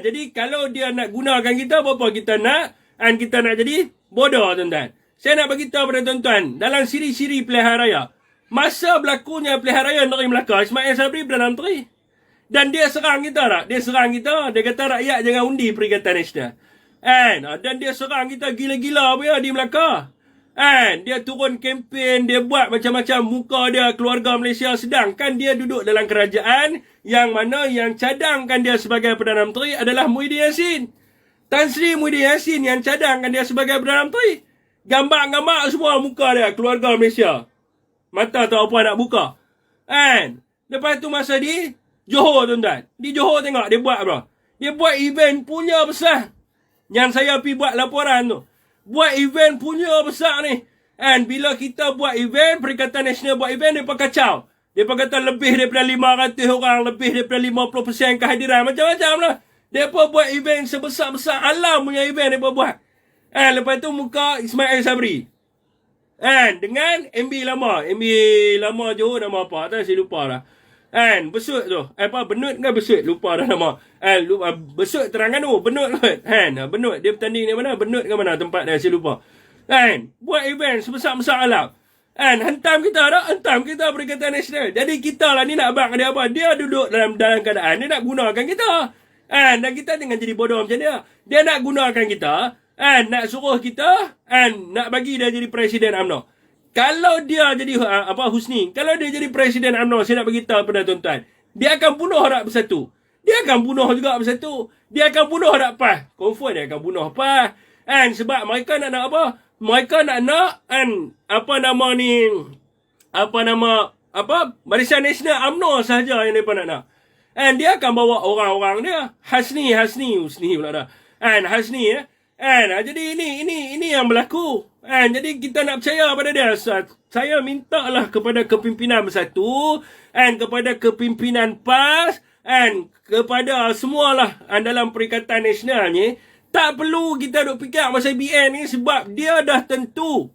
[SPEAKER 1] Jadi kalau dia nak gunakan kita, apa kita nak? Kita nak jadi bodoh, tuan-tuan. Saya nak bagi tahu pada tuan-tuan, dalam siri-siri pilihan raya, masa berlakunya pilihan raya Negeri Melaka, Ismail Sabri Perdana Menteri. Dan dia serang kita tak? Dia serang kita. Dia kata rakyat jangan undi Perikatan Nasional. Dan dia serang kita gila-gila punya di Melaka. Dia turun kempen, dia buat macam-macam muka dia keluarga Malaysia, sedangkan dia duduk dalam kerajaan yang mana yang cadangkan dia sebagai Perdana Menteri adalah Muhyiddin Yassin. Tan Sri Muhyiddin Yassin yang cadangkan dia sebagai Perdana Menteri. Gambar-gambar semua muka dia keluarga Malaysia. Mata tak apa nak buka. Lepas tu masa di Johor, tuan-tuan. Di Johor tengok dia buat apa? Dia buat event punya besar. Yang saya pergi buat laporan tu. Buat event punya besar ni. Bila kita buat event, Perikatan Nasional buat event, mereka kacau. Mereka kata lebih daripada 500 orang, lebih daripada 50% kehadiran. Macam-macam lah. Mereka buat event sebesar-besar alam punya event mereka buat. Lepas tu muka Ismail Sabri. Dengan MB lama Johor nama apa? Tak saya lupa lah. Besut tu. Benut ke besut? Lupa dah nama. Besut Terengganu. Benut kot. Benut. Dia bertanding di mana? Benut ke mana tempat dia? Saya lupa. Buat event sebesar-besar alam. Hentam kita tak? Hentam kita Perikatan Nasional. Jadi kita lah ni nak abang dia apa? Dia duduk dalam keadaan dia nak gunakan kita. Dan kita jangan jadi bodoh macam dia. Dia nak gunakan kita. Nak suruh kita. Nak bagi dia jadi Presiden UMNO. Kalau dia jadi Husni, kalau dia jadi Presiden UMNO, saya nak beritahu kepada tuan-tuan, dia akan bunuh Rakyat Bersatu. Dia akan bunuh juga Bersatu. Dia akan bunuh Rakyat PAS. Confirm dia akan bunuh PAS. Sebab mereka nak apa? Mereka nak Barisan Nasional UMNO sahaja yang mereka nak. Dia akan bawa orang-orang dia. Husni pula dah. Husni ya. Jadi ini yang berlaku. Jadi kita nak percaya pada dia. Saya mintalah kepada kepimpinan Bersatu, kepada kepimpinan PAS, kepada semualah dalam Perikatan Nasional ni, tak perlu kita duk fikir masa BN ni, sebab dia dah tentu.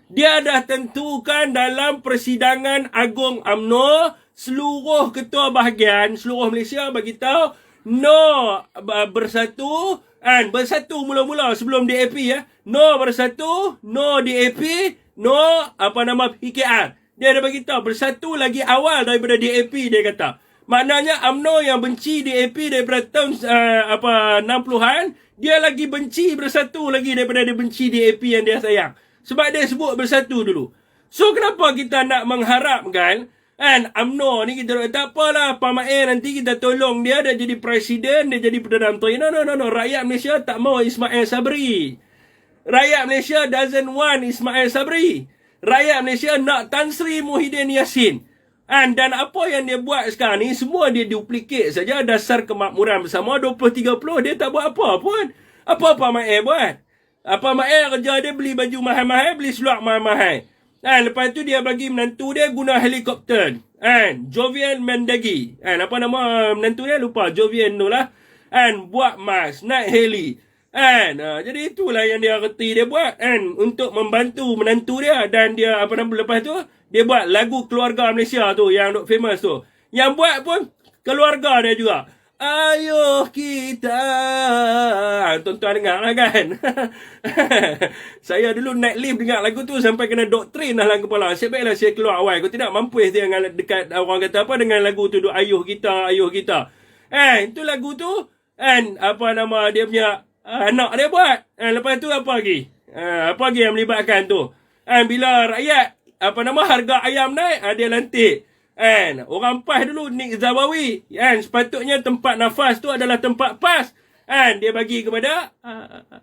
[SPEAKER 1] Dia dah tentukan dalam Persidangan Agung UMNO, seluruh ketua bahagian seluruh Malaysia bagi tahu no Bersatu. Bersatu mula-mula sebelum DAP ya. No Bersatu, no DAP, no PKR. Dia dah bagi tahu Bersatu lagi awal daripada DAP, dia kata. Maknanya UMNO yang benci DAP daripada tahun 60-an, dia lagi benci bersatu lagi daripada dia benci DAP yang dia sayang. Sebab dia sebut bersatu dulu. So kenapa kita nak mengharapkan UMNO ni kita tak apalah Pamair nanti kita tolong dia jadi presiden, dia jadi Perdana Menteri. No. Rakyat Malaysia tak mau Ismail Sabri. Rakyat Malaysia doesn't want Ismail Sabri. Rakyat Malaysia nak Tan Sri Muhyiddin Yassin. Dan apa yang dia buat sekarang ni semua dia duplicate saja dasar kemakmuran bersama 2030 dia tak buat apa pun. Apa Pamair buat? Pamair kerja dia beli baju mahal-mahal, beli seluar mahal-mahal. Lepas tu dia bagi menantu dia guna helikopter. Jovian Mendagi. Apa nama menantu dia? Lupa. Jovian tu lah. Buat mas, naik heli. Jadi itulah yang dia reti dia buat. Untuk membantu menantu dia. Dan dia, lepas tu, dia buat lagu Keluarga Malaysia tu, yang duk famous tu. Yang buat pun, keluarga dia juga. Ayuh kita. Tuan-tuan dengar lah kan. Saya dulu naik lift dengar lagu tu sampai kena doktrin dalam kepala. Sebaiklah saya keluar awal. Kau tidak mampu dengan dekat orang kata apa dengan lagu tu ayuh kita, ayuh kita. Itu lagu tu apa nama dia punya anak dia buat. Lepas tu apa lagi? Apa lagi yang melibatkan tu? Bila rakyat harga ayam naik, dia lantik. Orang PAS dulu Nick Zawawi, sepatutnya tempat nafas tu adalah tempat PAS. Dia bagi kepada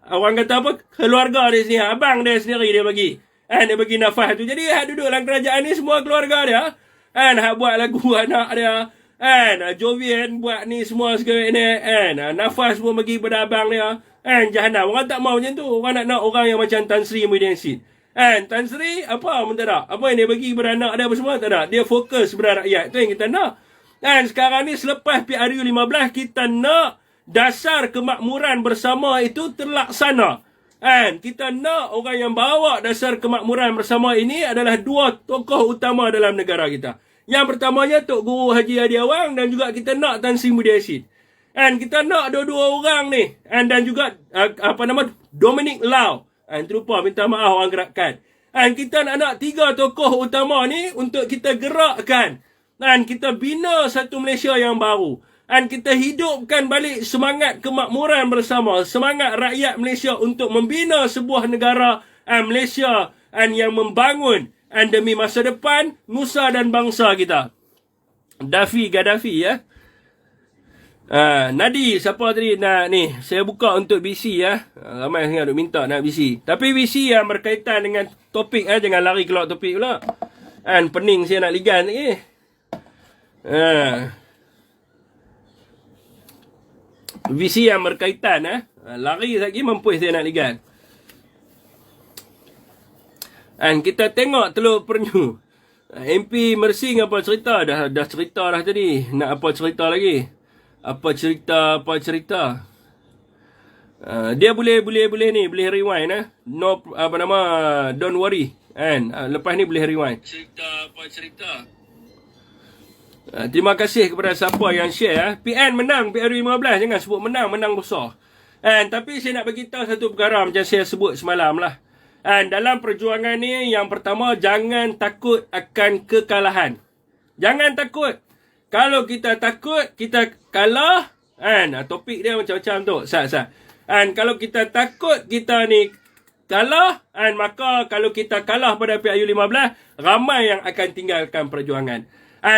[SPEAKER 1] orang kata apa, keluarga dia sendiri, abang dia sendiri dia bagi. Dia bagi nafas tu. Jadi duduk dalam kerajaan ni semua keluarga dia. Hak buat lagu anak dia. Jovian buat ni semua segala ni. Nafas pun bagi kepada abang dia. Jahanam. Orang tak mau macam tu. Orang nak orang yang macam Tan Sri Muhyiddin Yassin. Tan Sri apa pun tak ada. Apa yang dia bagi kepada anak dia apa semua tak ada. Dia fokus kepada rakyat. Itu yang kita nak. Sekarang ni selepas PRU 15 kita nak dasar kemakmuran bersama itu terlaksana. Kita nak orang yang bawa dasar kemakmuran bersama ini adalah dua tokoh utama dalam negara kita. Yang pertamanya Tok Guru Haji Hadi Awang dan juga kita nak Tan Sri Muhyiddin Yassin. Kita nak dua-dua orang ni. Dan juga Dominic Lau. Terlupa minta maaf orang gerakkan. Kita nak tiga tokoh utama ni untuk kita gerakkan. Kita bina satu Malaysia yang baru. Kita hidupkan balik semangat kemakmuran bersama. Semangat rakyat Malaysia untuk membina sebuah negara Malaysia yang membangun demi masa depan nusa dan bangsa kita. Gaddafi ya. Nadi, siapa tadi nak ni? Saya buka untuk BC ya. Ramai sangat duk minta nak BC. Tapi BC yang berkaitan dengan topik jangan lari keluar topik pula. Pening saya nak ligan lagi. BC yang berkaitan lari lagi mampus saya nak ligan. Kita tengok Teluk Perenyu. MP Mersing apa cerita? Dah cerita dah tadi. Nak apa cerita lagi? Apa cerita? Dia boleh ni, boleh rewind No don't worry. Lepas ni boleh rewind. Cerita. Terima kasih kepada siapa yang share PN menang PRU 15. Jangan sebut menang besar. Tapi saya nak bagi tahu satu perkara macam saya sebut semalam lah. Dalam perjuangan ni yang pertama, jangan takut akan kekalahan. Jangan takut. Kalau kita takut, kita kalah. Topik dia macam-macam tu. Kalau kita takut, kita ni kalah. Maka kalau kita kalah pada PRU 15, ramai yang akan tinggalkan perjuangan.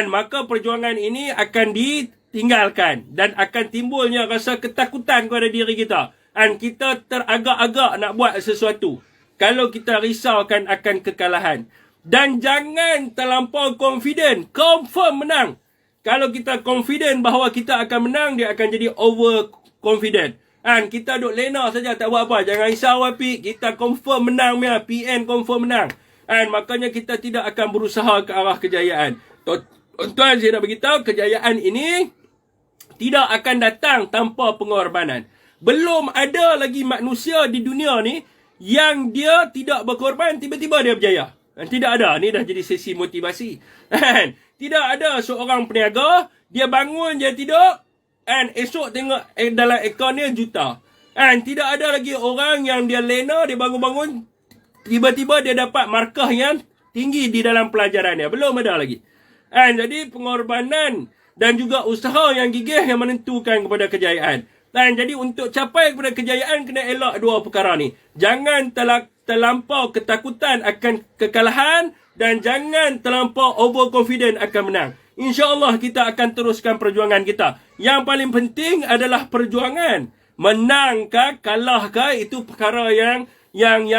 [SPEAKER 1] Maka perjuangan ini akan ditinggalkan. Dan akan timbulnya rasa ketakutan kepada diri kita. Kita teragak-agak nak buat sesuatu. Kalau kita risaukan akan kekalahan. Dan jangan terlampau confident. Confirm menang. Kalau kita confident bahawa kita akan menang, dia akan jadi over confident. Kita duk lena saja, tak buat apa. Jangan risau api, kita confirm menang. PN confirm menang. Makanya kita tidak akan berusaha ke arah kejayaan. Tuan-tuan, saya nak beritahu, kejayaan ini tidak akan datang tanpa pengorbanan. Belum ada lagi manusia di dunia ni yang dia tidak berkorban, tiba-tiba dia berjaya. Tidak ada. Ni dah jadi sesi motivasi. Tidak ada seorang peniaga, dia bangun, dia tidur, esok tengok dalam akaun dia juta. Tidak ada lagi orang yang dia lena, dia bangun-bangun, tiba-tiba dia dapat markah yang tinggi di dalam pelajaran dia. Belum ada lagi. Jadi pengorbanan dan juga usaha yang gigih yang menentukan kepada kejayaan. Dan jadi untuk capai kepada kejayaan kena elak dua perkara ni. Jangan terlampau ketakutan akan kekalahan dan jangan terlampau overconfident akan menang. InsyaAllah kita akan teruskan perjuangan kita. Yang paling penting adalah perjuangan. Menang ke, kalah ke, itu perkara yang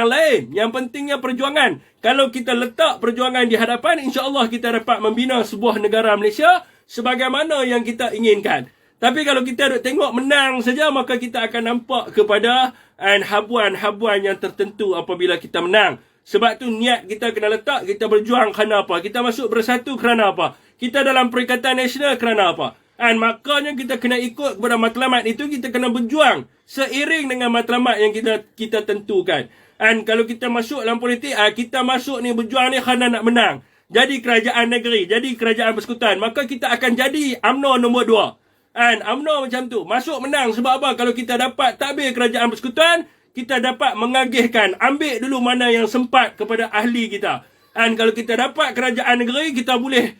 [SPEAKER 1] lain. Yang pentingnya perjuangan. Kalau kita letak perjuangan di hadapan, insyaAllah kita dapat membina sebuah negara Malaysia sebagaimana yang kita inginkan. Tapi kalau kita duk tengok menang saja, maka kita akan nampak kepada habuan-habuan yang tertentu apabila kita menang. Sebab tu niat kita kena letak, kita berjuang kerana apa? Kita masuk bersatu kerana apa? Kita dalam Perikatan Nasional kerana apa? Makanya kita kena ikut kepada matlamat itu, kita kena berjuang seiring dengan matlamat yang kita tentukan. Kalau kita masuk dalam politik, kita masuk ni berjuang ni kerana nak menang. Jadi kerajaan negeri, jadi kerajaan persekutuan, maka kita akan jadi UMNO nombor 2. UMNO macam tu. Masuk menang sebab apa? Kalau kita dapat takbir kerajaan persekutuan, kita dapat mengagihkan. Ambil dulu mana yang sempat kepada ahli kita. Kalau kita dapat kerajaan negeri, kita boleh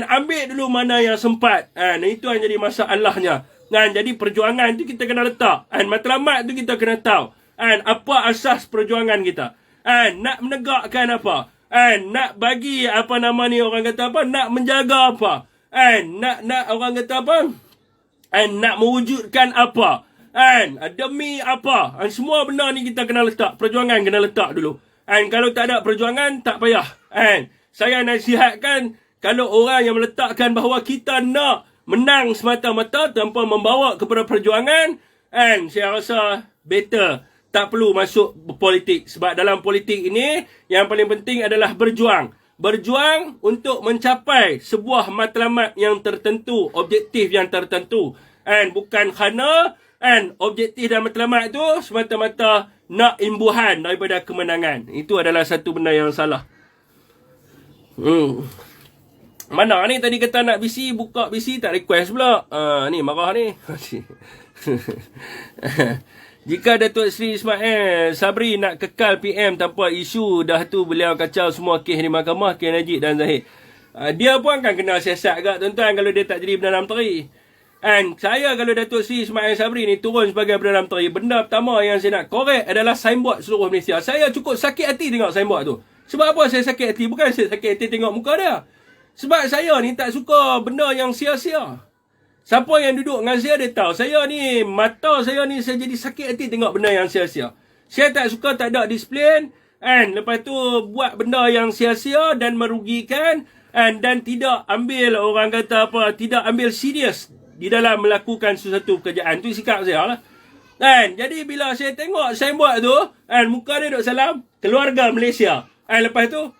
[SPEAKER 1] ambil dulu mana yang sempat. Itu yang jadi masalahnya. Jadi perjuangan tu kita kena letak. Matlamat tu kita kena tahu. Apa asas perjuangan kita. Nak menegakkan apa? Nak bagi apa nama ni orang kata apa? Nak menjaga apa? Nak orang kata apa? Nak mewujudkan apa? Demi apa? Semua benda ni kita kena letak. Perjuangan kena letak dulu. Kalau tak ada perjuangan, tak payah. Saya nasihatkan, kalau orang yang meletakkan bahawa kita nak menang semata-mata tanpa membawa kepada perjuangan, saya rasa better tak perlu masuk politik. Sebab dalam politik ini, yang paling penting adalah berjuang. Berjuang untuk mencapai sebuah matlamat yang tertentu, objektif yang tertentu. Bukan kerana objektif dan matlamat itu semata-mata nak imbuhan daripada kemenangan. Itu adalah satu benda yang salah. Mana ni tadi kata nak BC, buka BC tak request pula. Ni marah ni. Jika Datuk Seri Ismail Sabri nak kekal PM tanpa isu, dah tu beliau kacau semua kes di mahkamah, kes Najib dan Zahid. Dia pun akan kena siasat agak tuan-tuan kalau dia tak jadi Perdana Menteri. Saya kalau Datuk Seri Ismail Sabri ni turun sebagai Perdana Menteri, benda pertama yang saya nak korek adalah signboard seluruh Malaysia. Saya cukup sakit hati tengok signboard tu. Sebab apa saya sakit hati? Bukan saya sakit hati tengok muka dia. Sebab saya ni tak suka benda yang sia-sia. Siapa yang duduk dengan saya dia tahu. Saya ni, mata saya ni, saya jadi sakit hati tengok benda yang sia-sia. Saya tak suka tak ada disiplin. Lepas tu buat benda yang sia-sia dan merugikan. Dan tidak ambil, orang kata apa, tidak ambil serius di dalam melakukan sesuatu pekerjaan. Tu sikap saya lah. Jadi bila saya tengok signboard tu, muka dia duk salam, keluarga Malaysia. Lepas tu,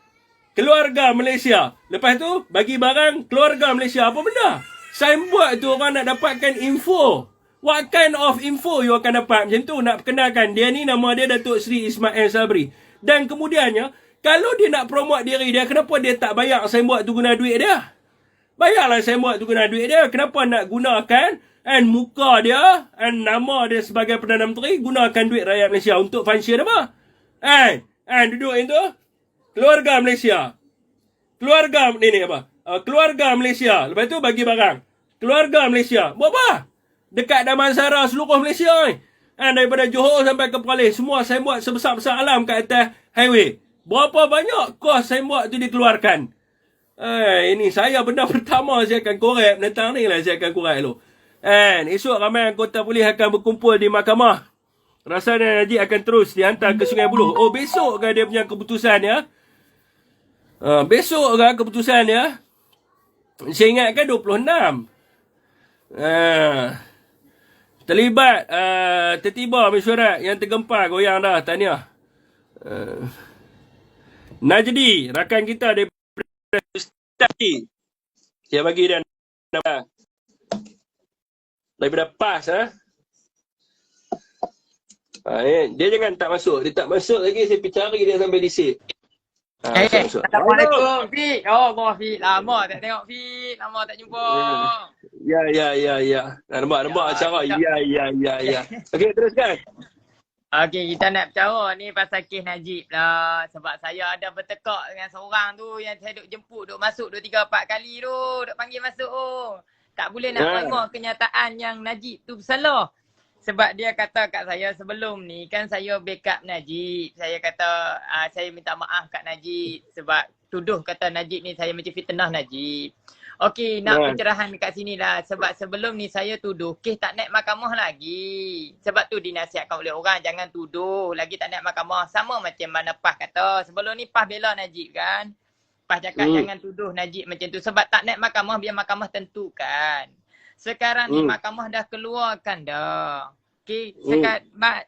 [SPEAKER 1] keluarga Malaysia. Lepas tu, bagi barang keluarga Malaysia. Apa benda? Signboard tu orang nak dapatkan info. What kind of info you akan dapat? Macam tu nak perkenalkan. Dia ni nama dia Datuk Seri Ismail Sabri. Dan kemudiannya, kalau dia nak promote diri dia, kenapa dia tak bayar signboard tu guna duit dia? Bayarlah signboard tu guna duit dia. Kenapa nak gunakan muka dia, nama dia sebagai Perdana Menteri, gunakan duit rakyat Malaysia untuk function apa? Duduk itu, keluarga Malaysia. Keluarga, ni apa? Keluarga Malaysia. Lepas tu bagi barang. Keluarga Malaysia. Buat apa? Dekat Damansara seluruh Malaysia ni. Daripada Johor sampai ke Perlis. Semua signboard sebesar-besar alam kat atas highway. Berapa banyak kos signboard tu dikeluarkan? Ini saya benda pertama saya akan korek. Menentang ni lah saya akan korek dulu. Esok ramai anggota polis akan berkumpul di mahkamah. Rasanya Najib akan terus dihantar ke Sungai Buloh. Oh, besok kan dia punya keputusan ya? Besok kan keputusan ya? Saya ingatkan 26. Terlibat tertiba mesyuarat yang tergempar goyang dah. Tahniah. Najdi, rakan kita daripada Ustaz. Saya bagi dia nama daripada PAS dia jangan tak masuk. Dia tak masuk lagi, saya pergi cari dia sampai di sit.
[SPEAKER 2] Assalamualaikum Fik. Oh, Fik. Lama tak tengok Fik. Lama tak jumpa.
[SPEAKER 1] Ya. Nampak acara. Ya. Okey, teruskan.
[SPEAKER 2] Okey, kita nak bicara ni pasal kes Najib lah. Sebab saya ada bertekak dengan seorang tu yang saya duk jemput, duk masuk 2, 3, 4 kali tu. Duk panggil masuk tu. Tak boleh nak terima kenyataan yang Najib tu bersalah. Sebab dia kata kat saya sebelum ni kan saya backup Najib. Saya kata saya minta maaf kat Najib sebab tuduh kata Najib ni saya macam fitnah Najib. Okey, nak pencerahan kat sini lah. Sebab sebelum ni saya tuduh kes tak naik mahkamah lagi. Sebab tu dinasihatkan oleh orang jangan tuduh lagi tak naik mahkamah. Sama macam mana PAS kata. Sebelum ni PAS bela Najib kan. PAS cakap jangan tuduh Najib macam tu. Sebab tak naik mahkamah biar mahkamah tentukan. Sekarang ni mahkamah dah keluarkan dah. Okey,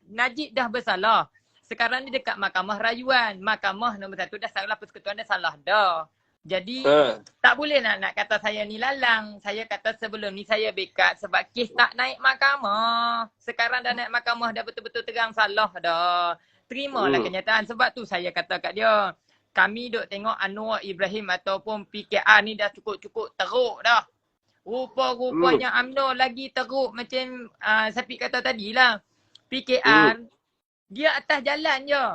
[SPEAKER 2] Najib dah bersalah. Sekarang ni dekat mahkamah rayuan. Mahkamah nombor 1 dah salah, persekutuan dah salah dah. Jadi tak boleh nak kata saya ni lalang. Saya kata sebelum ni saya backup sebab kes tak naik mahkamah. Sekarang dah naik mahkamah dah betul-betul terang salah dah. Terimalah kenyataan. Sebab tu saya kata kat dia. Kami duk tengok Anwar Ibrahim ataupun PKR ni dah cukup-cukup teruk dah. Rupa-rupanya UMNO lagi teruk macam Syafiq kata tadi lah. PKR dia atas jalan je.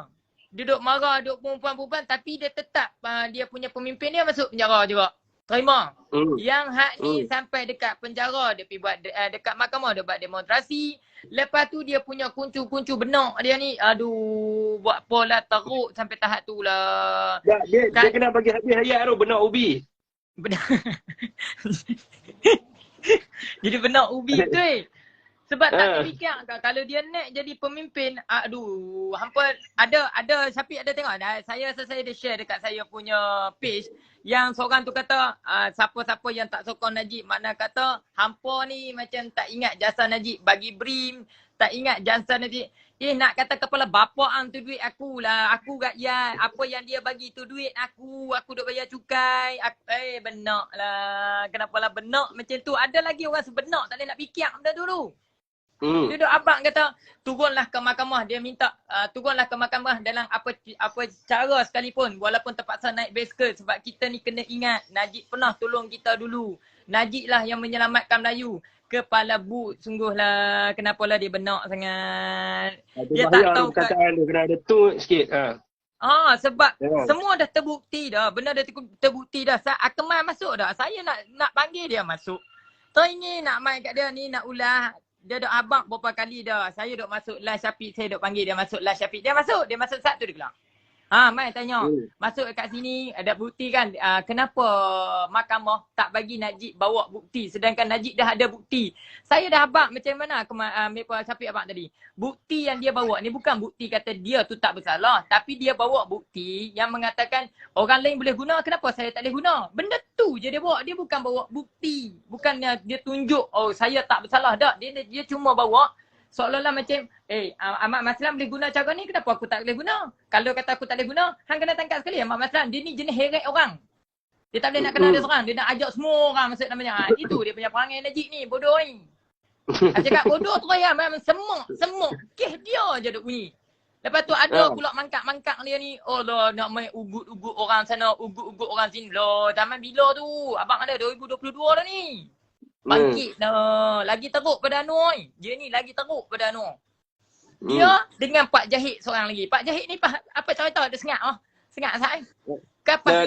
[SPEAKER 2] Dia duk marah, duk perempuan-perempuan tapi dia tetap dia punya pemimpin dia masuk penjara juga. Terima. Yang hak ni sampai dekat penjara dia pergi buat dekat mahkamah dia buat demonstrasi. Lepas tu dia punya kuncu-kuncu benak dia ni. Aduh, buat pola teruk sampai tahap tu lah.
[SPEAKER 1] Dia kena bagi habis hayat tu benak ubi.
[SPEAKER 2] Benar. Jadi benar ubi tu Sebab tak terfikir kalau dia naik jadi pemimpin, aduh, hampa ada Syafiq ada tengok saya ada share dekat saya punya page yang seorang tu kata siapa-siapa yang tak sokong Najib makna kata hampa ni macam tak ingat jasa Najib bagi BRIM, tak ingat jasa Najib. Nak kata kepala bapa tu duit aku lah. Aku rakyat. Apa yang dia bagi tu duit aku. Aku duk bayar cukai. Benak lah. Kenapalah benak macam tu. Ada lagi orang sebenak tak boleh nak fikir benda dulu. Dia duk abang kata turunlah ke mahkamah. Dia minta turunlah ke mahkamah dalam apa cara sekalipun. Walaupun terpaksa naik basikal. Sebab kita ni kena ingat Najib pernah tolong kita dulu. Najib lah yang menyelamatkan Melayu. Kepala but sungguhlah kenapalah dia benak sangat. Dia tak tahu
[SPEAKER 1] perkataan dia kena ada tu sikit.
[SPEAKER 2] Sebab semua dah terbukti dah. Benda dah terbukti dah. Akmal masuk dah. Saya nak panggil dia masuk. Ini nak main kat dia ni nak ulah. Dia dok abang berapa kali dah. Saya dok masuk live Syafiq. Saya dok panggil dia masuk live Syafiq. Dia masuk. Dia masuk satu dia keluar. Mai tanya. Masuk kat sini ada bukti kan. Kenapa mahkamah tak bagi Najib bawa bukti. Sedangkan Najib dah ada bukti. Saya dah abang macam mana Syafiq abang tadi. Bukti yang dia bawa ni bukan bukti kata dia tu tak bersalah. Tapi dia bawa bukti yang mengatakan orang lain boleh guna. Kenapa saya tak boleh guna? Benda tu je dia bawa. Dia bukan bawa bukti. Bukannya dia tunjuk saya tak bersalah. Tak. Dia cuma bawa seolah-olah macam, Ahmad Maslam boleh guna cara ni, kenapa aku tak boleh guna? Kalau kata aku tak boleh guna, hang kena tangkap sekali Ahmad Maslam. Dia ni jenis heret orang. Dia tak boleh nak kenal dia seorang. Dia nak ajak semua orang masuk namanya. Itu dia punya perangai Najib ni, bodoh ni. Dia cakap bodoh tu ya, memang semuk. Kes dia je duk bunyi. Lepas tu ada pula mangkak-mangkak dia ni. Allah nak main ugut-ugut orang sana, ugut-ugut orang sini. Loh, zaman bila tu? Abang ada 2022 dah ni. Bangkit dah. Lagi teruk pada Anwar ni. Dia ni lagi teruk pada Anwar. Dia dengan Pak Jahid seorang lagi. Pak Jahid ni apa cerita dia sengat sengat sat. Kapan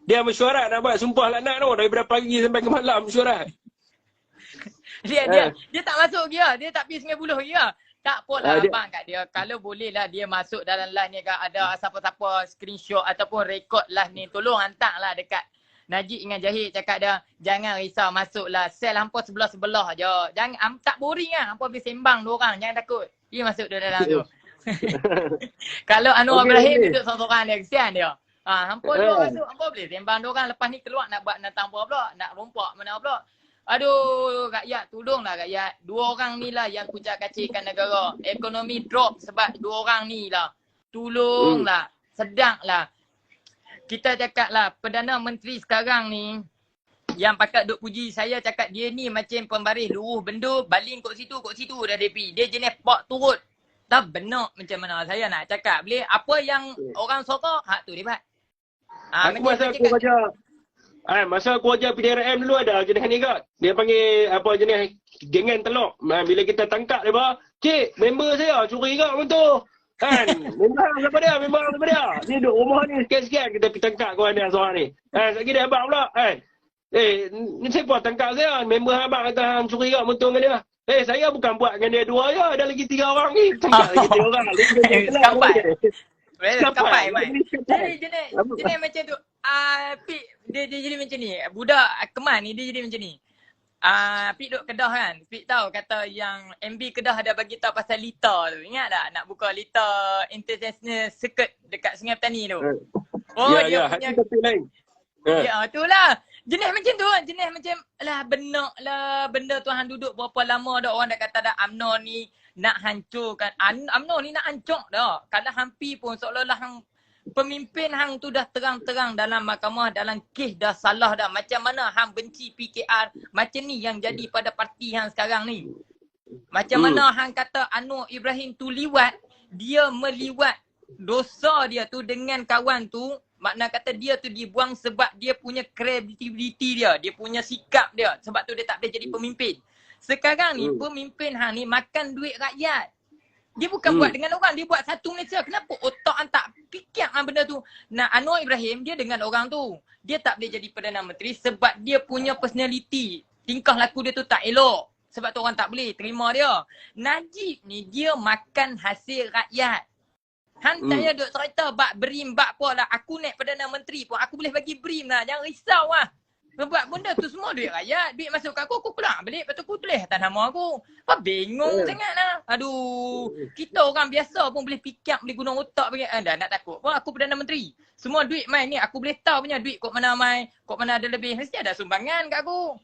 [SPEAKER 1] dia mesyuarat nak buat sumpah laknat tu daripada pagi sampai ke malam mesyuarat.
[SPEAKER 2] Dia tak masuk dia. Dia tak pergi Sungai Buloh dia. Tak apalah abang kat dia. Kalau boleh lah dia masuk dalam live ni ada siapa-siapa screenshot ataupun rekod live ni. Tolong hantarlah dekat Najib dengan Jahid cakap dia, jangan risau masuklah sel hampa sebelah-sebelah je. Jangan tak boring lah. Hampa boleh sembang dua orang. Jangan takut. Dia masuk dalam tu. Kalau Anwar Ibrahim duduk seorang-seorang dia, kesian dia. Hampa dua masuk, hampa boleh sembang dua orang. Lepas ni keluar nak buat natang pula. Nak rompak mana pula. Aduh, rakyat tolonglah rakyat. Dua orang ni lah yang kucak-kacirkan negara. Ekonomi drop sebab dua orang ni lah. Tolonglah. Sedanglah. Kita cakap lah, Perdana Menteri sekarang ni yang pakat duk puji saya cakap dia ni macam pembaris luruh bendur, baling kot situ dah DP. Dia jenis pak turut. Tak benar macam mana saya nak cakap. Boleh apa yang orang sokong, hak tu dia buat.
[SPEAKER 1] Masa aku ajar PDRM dulu ada jenis ni kot. Dia panggil apa jenis gengan telok. Bila kita tangkap dia bah, cik, member saya curi kot betul. Kan, memang siapa dia? Ni duduk rumah ni sekian-sekian kita pergi tangkap kawan dia seorang ni. Sekali dia abang pula kan. Ni siapa tangkap saya? Member abang kata hang curi kat motor dengan dia. Saya bukan buat dengan dia 2 je. Ada lagi 3 orang ni. Tangkap lagi 3 orang.
[SPEAKER 2] Sekapai. Sekapai, Mai.
[SPEAKER 1] Sekapai.
[SPEAKER 2] Jenis macam tu. Pik, dia jadi macam ni. Budak Keman ni, dia jadi macam ni. Pik duduk Kedah kan. Pik tahu kata yang MB Kedah ada bagi tahu pasal Lita tu. Ingat tak? Nak buka Lita International Circuit dekat Sungai Petani tu. Oh, dia punya...
[SPEAKER 1] Hati lain.
[SPEAKER 2] Ya, itulah. Jenis macam tu. Jenis macam, alah benak lah. Benda tu hang duduk berapa lama dah. Orang dah kata dah UMNO ni nak hancurkan. UMNO ni nak hancur dah. Kalau hampi pun seolah-olah hang pemimpin hang tu dah terang-terang dalam mahkamah, dalam kes dah salah dah. Macam mana hang benci PKR. Macam ni yang jadi pada parti hang sekarang ni. Macam mana hang kata Anwar Ibrahim tu liwat. Dia meliwat dosa dia tu dengan kawan tu. Makna kata dia tu dibuang sebab dia punya credibility dia. Dia punya sikap dia. Sebab tu dia tak boleh jadi pemimpin. Sekarang ni pemimpin hang ni makan duit rakyat. Dia bukan buat dengan orang. Dia buat satu Malaysia. Kenapa otak hang tak fikir benda tu? Nah, Anwar Ibrahim dia dengan orang tu. Dia tak boleh jadi Perdana Menteri sebab dia punya personality. Tingkah laku dia tu tak elok. Sebab tu orang tak boleh terima dia. Najib ni dia makan hasil rakyat. Han saya duk cerita bak BRIM bak apa lah. Aku naik Perdana Menteri pun aku boleh bagi BRIM lah. Jangan risau lah. Sebab benda tu semua duit rakyat. Duit masuk kat aku keluar balik. Lepas tu aku tulis atas nama aku. Apa bingung sangat lah. Aduh. Kita orang biasa pun boleh fikir, boleh guna otak. Dah nak takut pun aku Perdana Menteri. Semua duit main ni aku boleh tahu punya duit kok mana main. Kok mana ada lebih. Mesti ada sumbangan kat aku.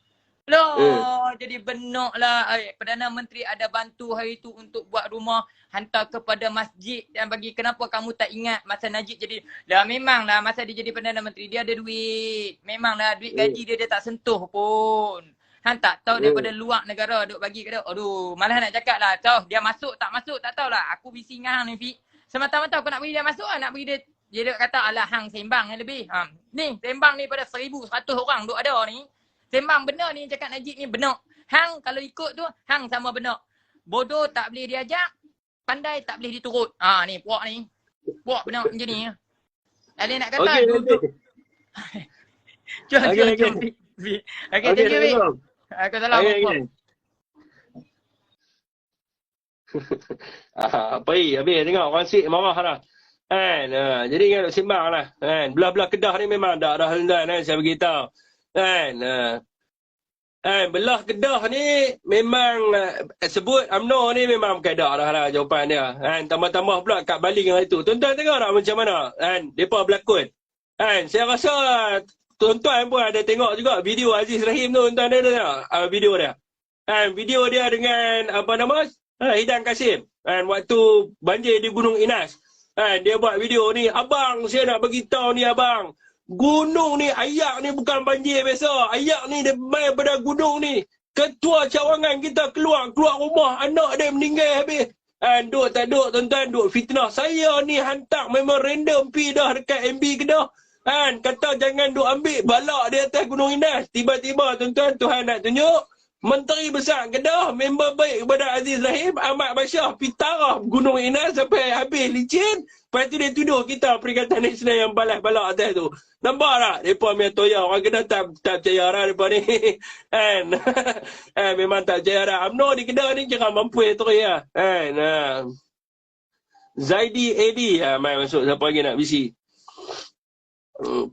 [SPEAKER 2] Loh, jadi benak lah. Perdana Menteri ada bantu hari tu untuk buat rumah, hantar kepada masjid dan bagi kenapa kamu tak ingat masa Najib jadi. Lah memanglah masa dia jadi Perdana Menteri dia ada duit. Memanglah duit gaji dia tak sentuh pun. Han tak tahu daripada luar negara duk bagi ke dia. Aduh, malah nak cakap lah. Tahu dia masuk tak tahulah. Aku bisi dengan hang ni Fik. Semata-mata aku nak bagi dia masuk lah. Nak bagi dia kata alah hang sembang yang lebih. Ni sembang ni pada 1,100 orang duk ada ni. Sembang benar ni cakap Najib ni benar. Hang kalau ikut tu, hang sama benar. Bodoh tak boleh diajak, pandai tak boleh diturut. Ni puak ni. Puak benar macam ni. Ada nak kata duduk. Jom. Okay, thank you, Vic. Aku salah.
[SPEAKER 1] Apa habis tengok orang sik marah dah. Kan? Jadi ingat sembang lah. Kan? Belah-belah Kedah ni memang dah hendak saya beritahu. Kan? Belah Kedah ni memang sebut UMNO ni memang kedah dah jawapan dia. Kan? Tambah-tambah pula kat Bali dengan itu. Tuan-tuan tengok tak macam mana? Kan? Mereka berlakon. Kan? Saya rasa tuan-tuan pun ada tengok juga video Aziz Rahim tu. Tuan-tuan ada tengok video dia. Kan? Video dia dengan apa nama? Hidang Kasim. Kan? Waktu banjir di Gunung Inas. Kan? Dia buat video ni. Abang, saya nak bagi tahu ni abang. Gunung ni, ayak ni bukan banjir biasa. Ayak ni dia main pada gunung ni. Ketua cawangan kita keluar rumah. Anak dia meninggal habis. Duk tak duk tuan-tuan, duk fitnah. Saya ni hantar memang random pi dah dekat MB Kedah. Kata jangan duk ambil balak di atas Gunung Inas. Tiba-tiba tuan-tuan, Tuhan nak tunjuk. Menteri Besar Kedah, member baik kepada Aziz Rahim, Ahmad Bashar, pitarah Gunung Inas sampai habis licin. Lepas tu dia tuduh kita Perikatan Nasional yang balas balak atas tu. Nampak tak? Mereka punya toya. Orang Kedah tak percaya lah mereka ni. Kan? Memang tak percaya lah. UMNO di Kedah ni kira mampu tu ya. Kan? Zaidi Edi. Mai masuk. Siapa lagi nak bisi?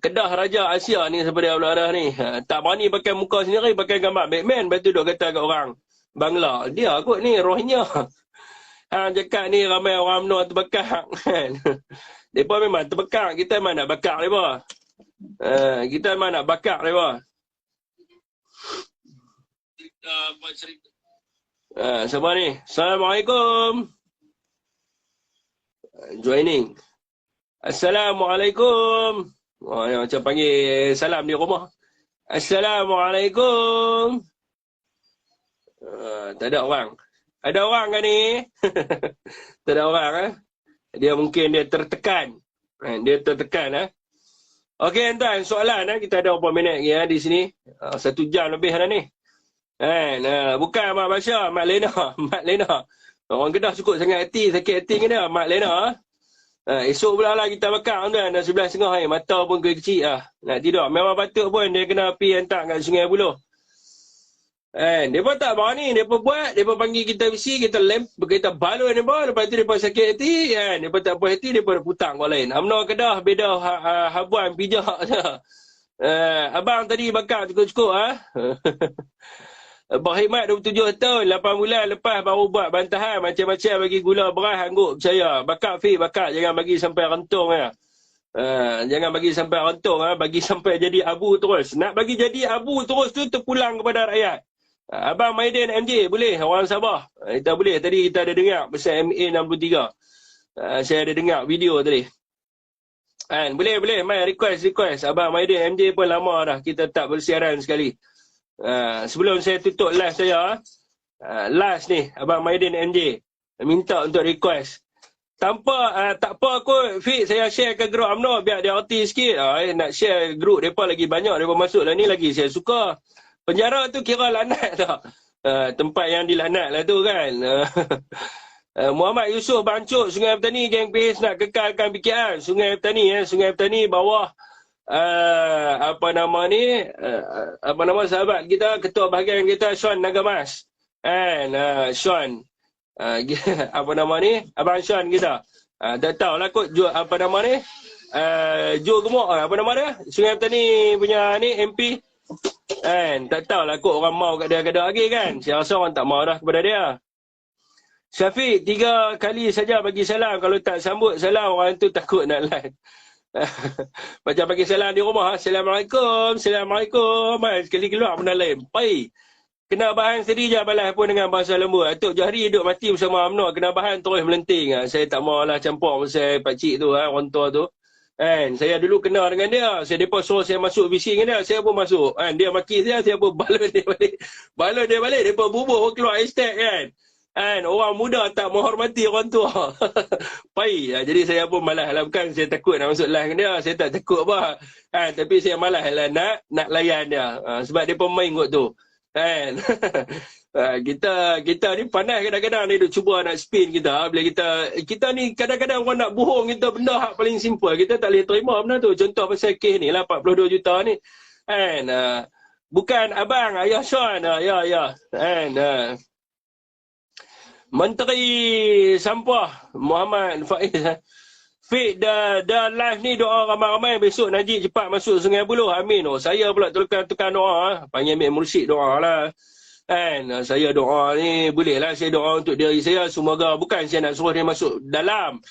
[SPEAKER 1] Kedah Raja Asia ni siapa dia pula ni. Tak berani pakai muka sendiri, pakai gambar Batman. Lepas tu duk kata kat orang Bangla. Dia kot ni rohnya. Cakap ni ramai orang UMNO terbekak. Mereka memang terbekak. Kita memang nak bakar mereka. Kita memang nak bakar mereka. Siapa ni? Assalamualaikum. Joining. Assalamualaikum. Macam panggil salam di rumah. Assalamualaikum. Tak ada orang. Ada orang kan ni? Tak ada orang. Dia mungkin dia tertekan. Dia tertekan. Okey tuan, soalan kita ada berapa minit lagi di sini. 1 jam lebih dah ni. Bukan Mak Bashar, Mak Lena. Mak Lena. Orang Kedah cukup sangat hati, sakit hati dengan dia. Mak Lena. Esok pula lah kita bakar tuan. Dah 11.30 mata pun kecil lah. Nak tidur. Memang patut pun dia kena pergi hantar kat Sungai Buloh. Mereka tak berani. Mereka buat. Mereka panggil kita besi. Kita balon mereka. Lepas tu mereka sakit hati. Mereka tak puas hati. Mereka putang orang lain. UMNO Kedah beda habuan pijak je. Abang tadi bakar cukup-cukup Berkhidmat 27 tahun, 8 bulan lepas baru buat bantahan macam-macam bagi gula beras anggur percaya. Bakar Fi, bakar. Jangan bagi sampai rentung jangan bagi sampai rentung bagi sampai jadi abu terus. Nak bagi jadi abu terus tu terpulang kepada rakyat. Abang Maiden MJ boleh orang Sabah. Kita boleh. Tadi kita ada dengar pasal MA63. Saya ada dengar video tadi. Boleh mai request. Abang Maiden MJ pun lama dah kita tak bersiaran sekali. Sebelum saya tutup live saya, last ni Abang Maiden MJ minta untuk request. Tak apa kot Fik, saya share ke grup UMNO biar dia arti sikit. Nak share grup mereka lagi banyak, mereka masuk lah ni lagi saya suka. Penjara tu kira lanat tak? Tempat yang dilaknat lah tu kan. Muhammad Yusof Bancuk, Sungai Petani, geng PH nak kekalkan PKR. Sungai Petani bawah sahabat kita, ketua bahagian kita Sean Nagamas. Sean Abang Sean kita. Tak tahulah kot Jo Gemuk Sungai Petani punya ni MP. Tak tahulah kot orang mau kat dia lagi kan. Saya rasa orang tak mau dah kepada dia. Syafiq 3 kali saja bagi salam. Kalau tak sambut salam orang tu takut nak live. Macam bagi salam di rumah. Assalamualaikum. Sekali keluar benda lain. Pai. Kena bahan sedih je balas pun dengan bahasa lembut. Atuk Jahri hidup mati bersama UMNO. Kena bahan terus melenting. Saya tak maulah campur pasal pakcik tu, orang tua tu. Saya dulu kenal dengan dia. Mereka suruh saya masuk visi dengan dia. Saya pun masuk. Dia maki saya pun balon dia balik. Mereka bubuh keluar hashtag kan. Orang muda tak menghormati orang tua. Pai. Jadi saya pun malas lah. Bukan saya takut nak masuk live dengan dia. Saya tak takut apa. Tapi saya malas lah nak layan dia. Sebab dia pun main kot tu. Kita ni panas kadang-kadang ni duk cuba nak spin kita. Bila kita ni kadang-kadang orang nak bohong kita benda hak paling simple. Kita tak boleh terima benda tu. Contoh pasal kes ni lah 42 juta ni. Bukan abang, ayah Sean. Ya. Menteri Sampah Muhammad Faiz. Fik dah live ni doa ramai-ramai besok Najib cepat masuk Sungai Buloh. Amin. Saya pula tukar doa. Panggil Amir Mursyid doa lah. Saya doa ni boleh lah saya doa untuk diri saya. Semoga bukan saya nak suruh dia masuk dalam.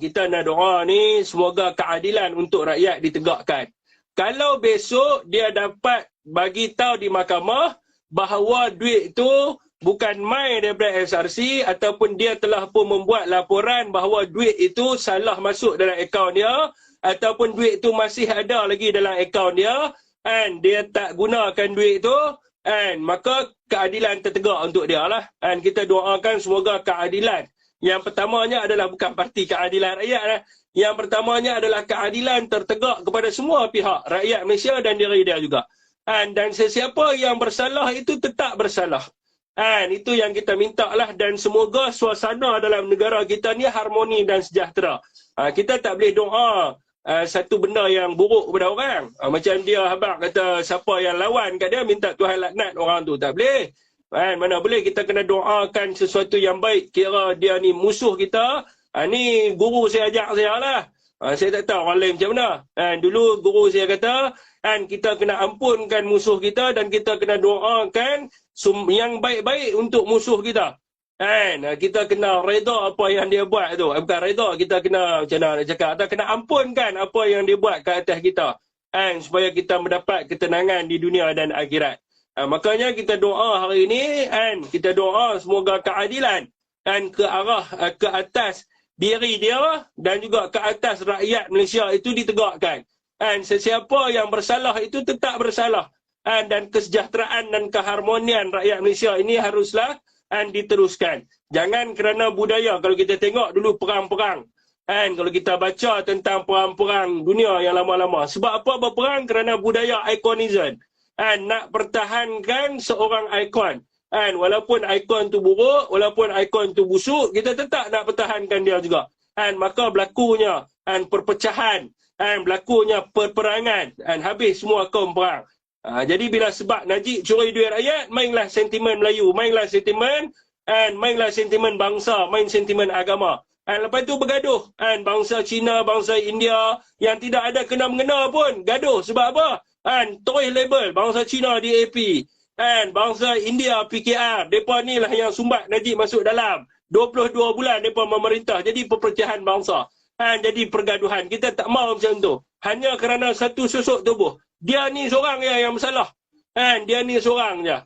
[SPEAKER 1] Kita nak doa ni semoga keadilan untuk rakyat ditegakkan. Kalau besok dia dapat bagi tahu di mahkamah bahawa duit tu bukan main daripada SRC ataupun dia telah pun membuat laporan bahawa duit itu salah masuk dalam akaun dia ataupun duit itu masih ada lagi dalam akaun dia dia tak gunakan duit itu maka keadilan tertegak untuk dia lah. Kita doakan semoga keadilan. Yang pertamanya adalah bukan parti keadilan rakyat lah. Yang pertamanya adalah keadilan tertegak kepada semua pihak, rakyat Malaysia dan diri dia juga. Dan sesiapa yang bersalah itu tetap bersalah. Itu yang kita minta lah. Dan semoga suasana dalam negara kita ni harmoni dan sejahtera. Kita tak boleh doa satu benda yang buruk kepada orang. Macam dia habaq kata siapa yang lawan kat dia minta Tuhan laknat orang tu. Tak boleh. Mana boleh kita kena doakan sesuatu yang baik. Kira dia ni musuh kita. Ni guru saya ajak saya lah. Saya tak tahu orang lain macam mana. Dulu guru saya kata kita kena ampunkan musuh kita dan kita kena doakan yang baik-baik untuk musuh kita. Kita kena reda apa yang dia buat tu. Bukan reda, kita kena macam mana nak cakap. Kita kena ampunkan apa yang dia buat ke atas kita. Supaya kita mendapat ketenangan di dunia dan akhirat. Makanya kita doa hari ini, kita doa semoga keadilan ke arah ke atas diri dia dan juga ke atas rakyat Malaysia itu ditegakkan. Sesiapa yang bersalah itu tetap bersalah. Dan kesejahteraan dan keharmonian rakyat Malaysia ini haruslah diteruskan. Jangan kerana budaya. Kalau kita tengok dulu perang-perang. Kalau kita baca tentang perang-perang dunia yang lama-lama. Sebab apa berperang? Kerana budaya ikonism. Nak pertahankan seorang ikon. Walaupun ikon tu buruk, walaupun ikon tu busuk, kita tetap nak pertahankan dia juga. maka berlakunya perpecahan, berlakunya perperangan, habis semua kaum perang. Jadi bila sebab Najib curi duit rakyat, mainlah sentimen Melayu, mainlah sentimen bangsa, main sentimen agama. Lepas tu bergaduh, bangsa Cina, bangsa India yang tidak ada kena-mengena pun gaduh. Sebab apa? Terus label bangsa Cina DAP, bangsa India PKR. Mereka ni lah yang sumbat Najib masuk dalam 22 bulan mereka memerintah. Jadi perpecahan bangsa, jadi pergaduhan. Kita tak mau macam tu. Hanya kerana satu susuk tubuh. Dia ni seorang yang bersalah. Dia ni seorang je.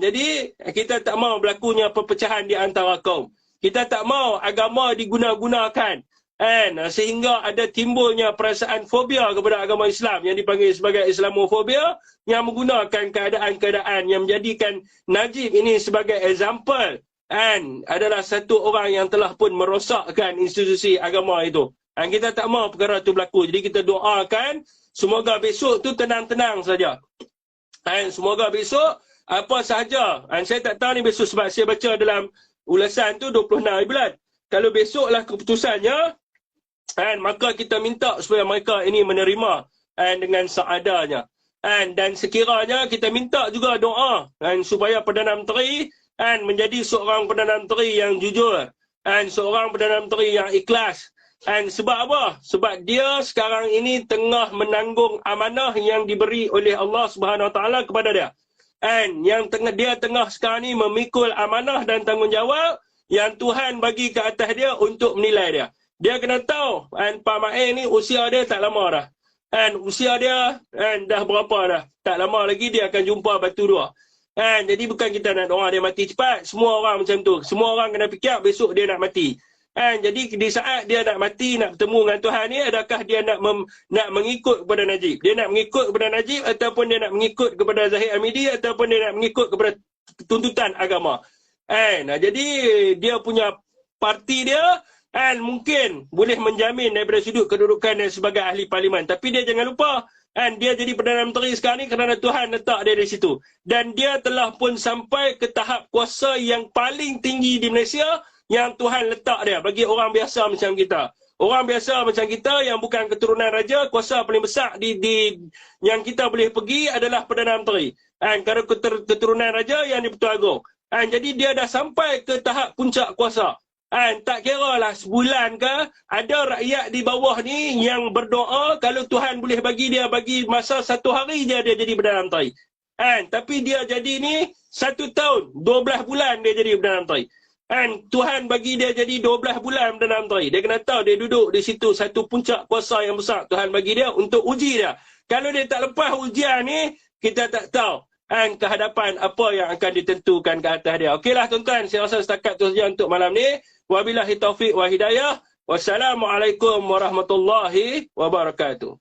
[SPEAKER 1] Jadi kita tak mau berlakunya perpecahan di antara kaum. Kita tak mau agama diguna-gunakan sehingga ada timbulnya perasaan fobia kepada agama Islam yang dipanggil sebagai Islamofobia, yang menggunakan keadaan-keadaan yang menjadikan Najib ini sebagai example adalah satu orang yang telah pun merosakkan institusi agama itu. Kita tak mau perkara itu berlaku. Jadi kita doakan semoga besok tu tenang-tenang saja. Semoga besok apa sahaja. Saya tak tahu ni besok sebab saya baca dalam ulasan tu 26 bulan. Kalau besoklah keputusannya, maka kita minta supaya mereka ini menerima dengan seadanya. Dan sekiranya kita minta juga doa supaya Perdana Menteri menjadi seorang Perdana Menteri yang jujur, seorang Perdana Menteri yang ikhlas. Sebab apa? Sebab dia sekarang ini tengah menanggung amanah yang diberi oleh Allah Subhanahu Wa Taala kepada dia. Dia tengah sekarang ni memikul amanah dan tanggungjawab yang Tuhan bagi ke atas dia untuk menilai dia. Dia kena tahu Pak Mahathir ni usia dia tak lama dah. Usia dia dah berapa dah. Tak lama lagi dia akan jumpa batu dua. Jadi bukan kita nak doa dia mati cepat. Semua orang macam tu. Semua orang kena fikir besok dia nak mati. Jadi di saat dia nak mati, nak bertemu dengan Tuhan ni, adakah dia nak mengikut kepada Najib? Dia nak mengikut kepada Najib ataupun dia nak mengikut kepada Zahid Hamidi ataupun dia nak mengikut kepada tuntutan agama? Jadi dia punya parti dia mungkin boleh menjamin daripada sudut kedudukan dia sebagai ahli parlimen. Tapi dia jangan lupa, dia jadi Perdana Menteri sekarang ni kerana Tuhan letak dia di situ. Dan dia telah pun sampai ke tahap kuasa yang paling tinggi di Malaysia yang Tuhan letak dia bagi orang biasa macam kita. Orang biasa macam kita yang bukan keturunan raja, kuasa paling besar yang kita boleh pergi adalah Perdana Menteri. Kalau keturunan raja yang di Pertuan Agong. Jadi dia dah sampai ke tahap puncak kuasa. Tak kira lah sebulan ke, ada rakyat di bawah ni yang berdoa kalau Tuhan boleh bagi masa 1 hari je dia jadi Perdana Menteri. Tapi dia jadi ni 1 tahun, 12 bulan dia jadi Perdana Menteri. Tuhan bagi dia jadi 12 bulan Perdana Menteri. Dia kena tahu dia duduk di situ satu puncak kuasa yang besar Tuhan bagi dia untuk uji dia. Kalau dia tak lepas ujian ni, kita tak tahu kehadapan apa yang akan ditentukan ke atas dia. Okeylah tuan-tuan, saya rasa setakat tu saja untuk malam ni. Wabillahi taufiq wa hidayah. Wassalamualaikum warahmatullahi wabarakatuh.